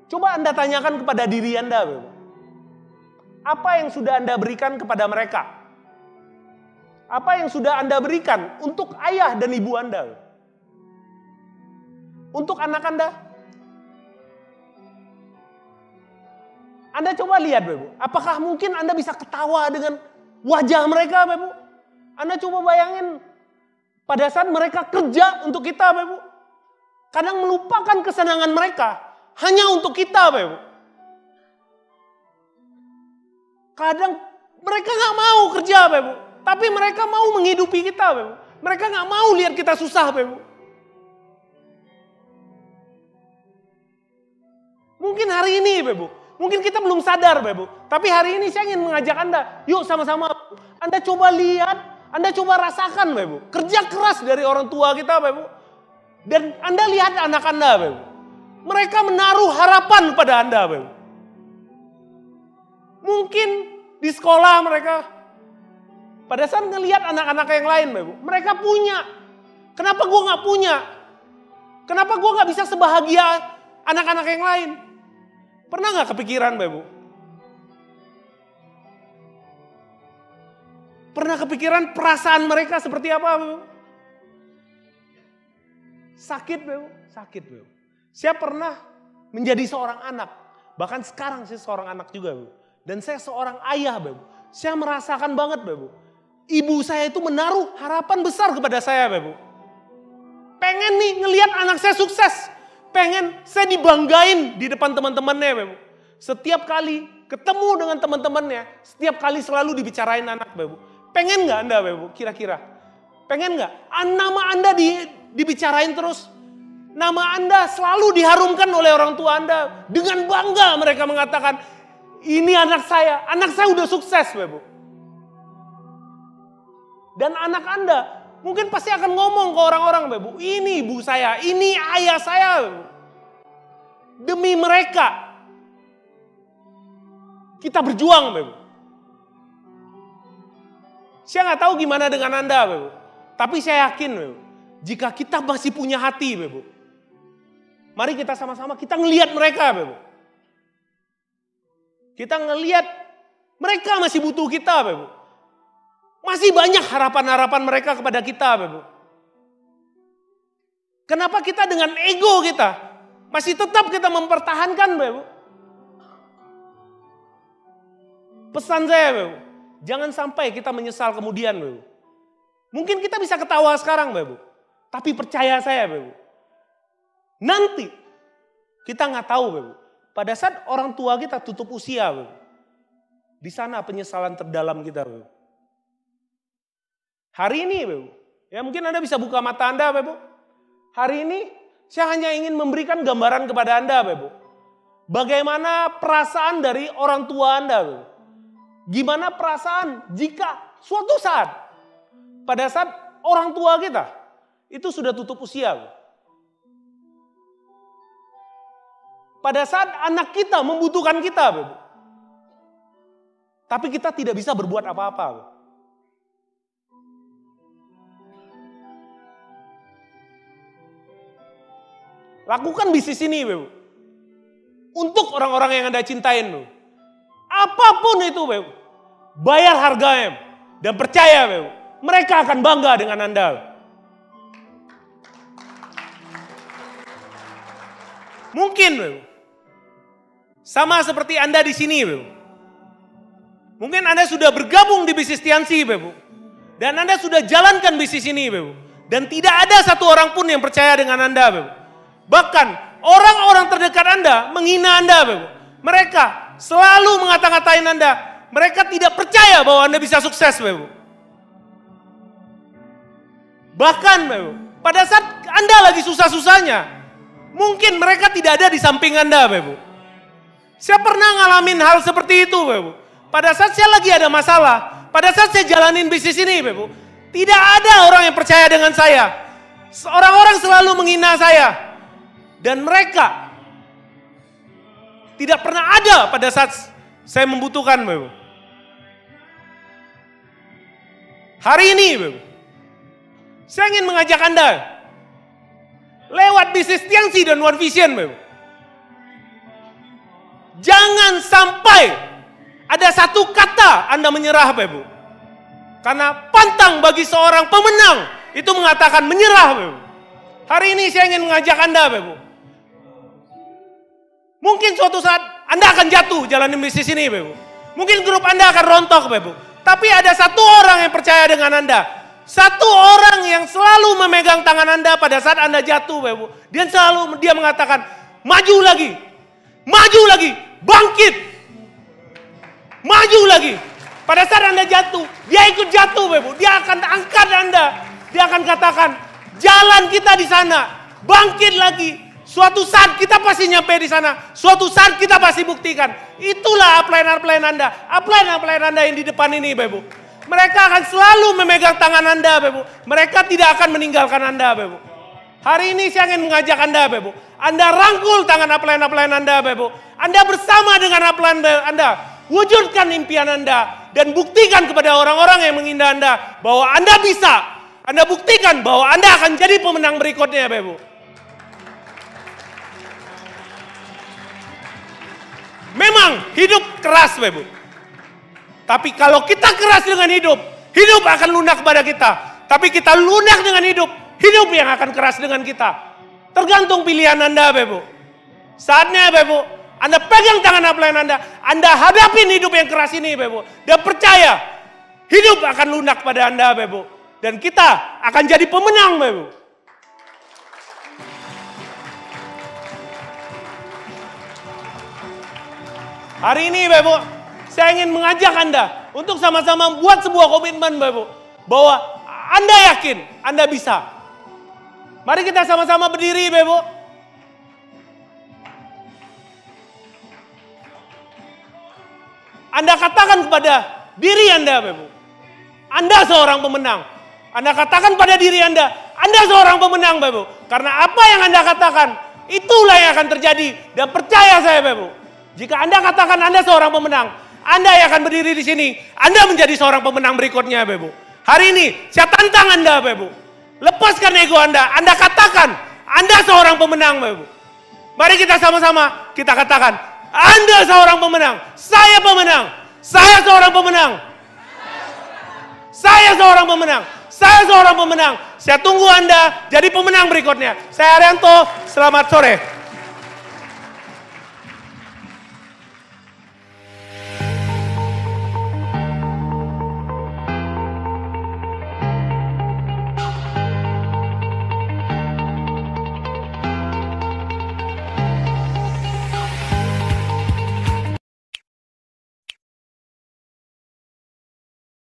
Coba Anda tanyakan kepada diri Anda Bapak Ibu. Apa yang sudah Anda berikan kepada mereka? Apa yang sudah Anda berikan untuk ayah dan ibu Anda? Untuk anak Anda? Anda coba lihat Bapak Ibu, apakah mungkin Anda bisa ketawa dengan wajah mereka Bapak Ibu? Anda coba bayangin pada saat mereka kerja untuk kita Bapak Ibu. Kadang melupakan kesenangan mereka hanya untuk kita Bapak Ibu. Kadang mereka gak mau kerja Bapak Ibu, tapi mereka mau menghidupi kita Bapak Ibu. Mereka gak mau lihat kita susah Bapak Ibu. Mungkin hari ini Bapak Ibu, mungkin kita belum sadar Bapak Ibu, tapi hari ini saya ingin mengajak Anda, yuk sama-sama Anda coba lihat, Anda coba rasakan Bapak Ibu, kerja keras dari orang tua kita Bapak Ibu. Dan Anda lihat anak Anda Bapak Ibu, mereka menaruh harapan pada Anda Bapak Ibu. Mungkin di sekolah mereka, pada saat ngelihat anak-anak yang lain Bapak Ibu, mereka punya. Kenapa gue gak punya? Kenapa gue gak bisa sebahagia anak-anak yang lain? Pernah gak kepikiran Bapak Ibu? Pernah kepikiran perasaan mereka seperti apa Bapak Ibu? Sakit Bapak Ibu, sakit Bapak Ibu. Saya pernah menjadi seorang anak, bahkan sekarang saya seorang anak juga Bapak Ibu. Dan saya seorang ayah Bapak Ibu. Saya merasakan banget Bapak Ibu. Ibu saya itu menaruh harapan besar kepada saya Bapak Ibu. Pengen nih ngelihat anak saya sukses. Pengen saya dibanggain di depan teman-temannya Bapak Ibu. Setiap kali ketemu dengan teman-temannya, setiap kali selalu dibicarain anak Bapak Ibu. Pengen gak Anda Bapak Ibu kira-kira? Pengen gak? Nama Anda dibicarain terus. Nama Anda selalu diharumkan oleh orang tua Anda. Dengan bangga mereka mengatakan, ini anak saya udah sukses Bapak Ibu. Dan anak Anda mungkin pasti akan ngomong ke orang-orang Bapak Ibu, ini ibu saya, ini ayah saya. Demi mereka kita berjuang Bapak Ibu. Saya gak tahu gimana dengan Anda Bapak Ibu. Tapi saya yakin Bapak Ibu, jika kita masih punya hati Bapak Ibu, mari kita sama-sama kita ngelihat mereka Bapak Ibu. Kita ngelihat mereka masih butuh kita Bapak Ibu. Masih banyak harapan-harapan mereka kepada kita Bapak Ibu. Kenapa kita dengan ego kita masih tetap kita mempertahankan Bapak Ibu? Pesan saya Bapak Ibu, jangan sampai kita menyesal kemudian Bapak Ibu. Mungkin kita bisa ketawa sekarang Bapak Ibu, tapi percaya saya Bapak Ibu, nanti kita nggak tahu Bapak Ibu. Pada saat orang tua kita tutup usia Bapak Ibu, di sana penyesalan terdalam kita Bapak Ibu. Hari ini Bapak Ibu, ya mungkin Anda bisa buka mata Anda Bapak Ibu. Hari ini saya hanya ingin memberikan gambaran kepada Anda Bapak Ibu. Bagaimana perasaan dari orang tua Anda Bapak Ibu. Gimana perasaan jika suatu saat, pada saat orang tua kita itu sudah tutup usia Bapak Ibu. Pada saat anak kita membutuhkan kita Bapak Ibu. Tapi kita tidak bisa berbuat apa-apa Bapak Ibu. Lakukan bisnis ini Bapak Ibu. Untuk orang-orang yang Anda cintain Bapak Ibu. Apapun itu Bapak Ibu. Bayar harganya dan percaya Bapak Ibu. Mereka akan bangga dengan Anda. Mungkin Bapak Ibu. Sama seperti Anda di sini Bapak Ibu. Mungkin Anda sudah bergabung di bisnis Tiansi Bapak Ibu. Dan Anda sudah jalankan bisnis ini Bapak Ibu. Dan tidak ada satu orang pun yang percaya dengan Anda Bapak Ibu. Bahkan orang-orang terdekat Anda menghina Anda Bapak Ibu. Mereka selalu mengata-ngatain Anda. Mereka tidak percaya bahwa Anda bisa sukses Bapak Ibu. Bahkan Bapak Ibu, pada saat Anda lagi susah-susahnya, mungkin mereka tidak ada di samping Anda Bapak Ibu. Saya pernah ngalamin hal seperti itu, Bapak Ibu. Pada saat saya lagi ada masalah, pada saat saya jalanin bisnis ini, Bapak Ibu, tidak ada orang yang percaya dengan saya. Orang-orang selalu menghina saya. Dan mereka tidak pernah ada pada saat saya membutuhkan, Bapak Ibu. Hari ini, Bapak Ibu, saya ingin mengajak Anda lewat bisnis Tiangsi dan One Vision, Bapak Ibu. Jangan sampai ada satu kata Anda menyerah, Bapak Ibu. Karena pantang bagi seorang pemenang itu mengatakan menyerah, Bapak Ibu. Hari ini saya ingin mengajak Anda, Bapak Ibu. Mungkin suatu saat Anda akan jatuh jalanin bisnis ini, Bapak Ibu. Mungkin grup Anda akan rontok, Bapak Ibu. Tapi ada satu orang yang percaya dengan Anda. Satu orang yang selalu memegang tangan Anda pada saat Anda jatuh, Bapak Ibu. Dia mengatakan, maju lagi. Maju lagi, bangkit. Maju lagi. Pada saat Anda jatuh, dia ikut jatuh, Bapak Ibu. Dia akan angkat Anda. Dia akan katakan, jalan kita di sana. Bangkit lagi. Suatu saat kita pasti nyampe di sana. Suatu saat kita pasti buktikan. Itulah upline Anda. Upline Anda yang di depan ini, Bapak Ibu. Mereka akan selalu memegang tangan Anda, Bapak Ibu. Mereka tidak akan meninggalkan Anda, Bapak Ibu. Hari ini saya ingin mengajak Anda, Bapak Ibu. Anda rangkul tangan upline Anda, Bapak Ibu. Anda bersama dengan upline Anda. Wujudkan impian Anda. Dan buktikan kepada orang-orang yang menghina Anda. Bahwa Anda bisa. Anda buktikan bahwa Anda akan jadi pemenang berikutnya, Bapak Ibu. Memang hidup keras, Bapak Ibu. Tapi kalau kita keras dengan hidup, hidup akan lunak kepada kita. Tapi kita lunak dengan hidup, hidup yang akan keras dengan kita. Tergantung pilihan Anda, Bapak Ibu. Saatnya, Bapak Ibu, Anda pegang tangan upline Anda hadapin hidup yang keras ini, Bapak Ibu. Dan percaya, hidup akan lunak pada Anda, Bapak Ibu. Dan kita akan jadi pemenang, Bapak Ibu. Hari ini, Bapak Ibu, saya ingin mengajak Anda untuk sama-sama buat sebuah komitmen, Bapak Ibu. Bahwa Anda yakin, Anda bisa. Mari kita sama-sama berdiri, Bapak Ibu. Anda katakan kepada diri Anda, Bapak Ibu. Anda seorang pemenang. Anda katakan pada diri Anda seorang pemenang, Bapak Ibu. Karena apa yang Anda katakan, itulah yang akan terjadi. Dan percaya saya, Bapak Ibu. Jika Anda katakan Anda seorang pemenang, Anda yang akan berdiri di sini, Anda menjadi seorang pemenang berikutnya, Bapak Ibu. Hari ini, saya tantang Anda, Bapak Ibu. Lepaskan ego Anda katakan, Anda seorang pemenang, Bapak Ibu. Mari kita sama-sama, kita katakan, Anda seorang pemenang, saya pemenang, saya seorang pemenang. Saya seorang pemenang, saya seorang pemenang. Saya tunggu Anda jadi pemenang berikutnya. Saya Haryanto, selamat sore.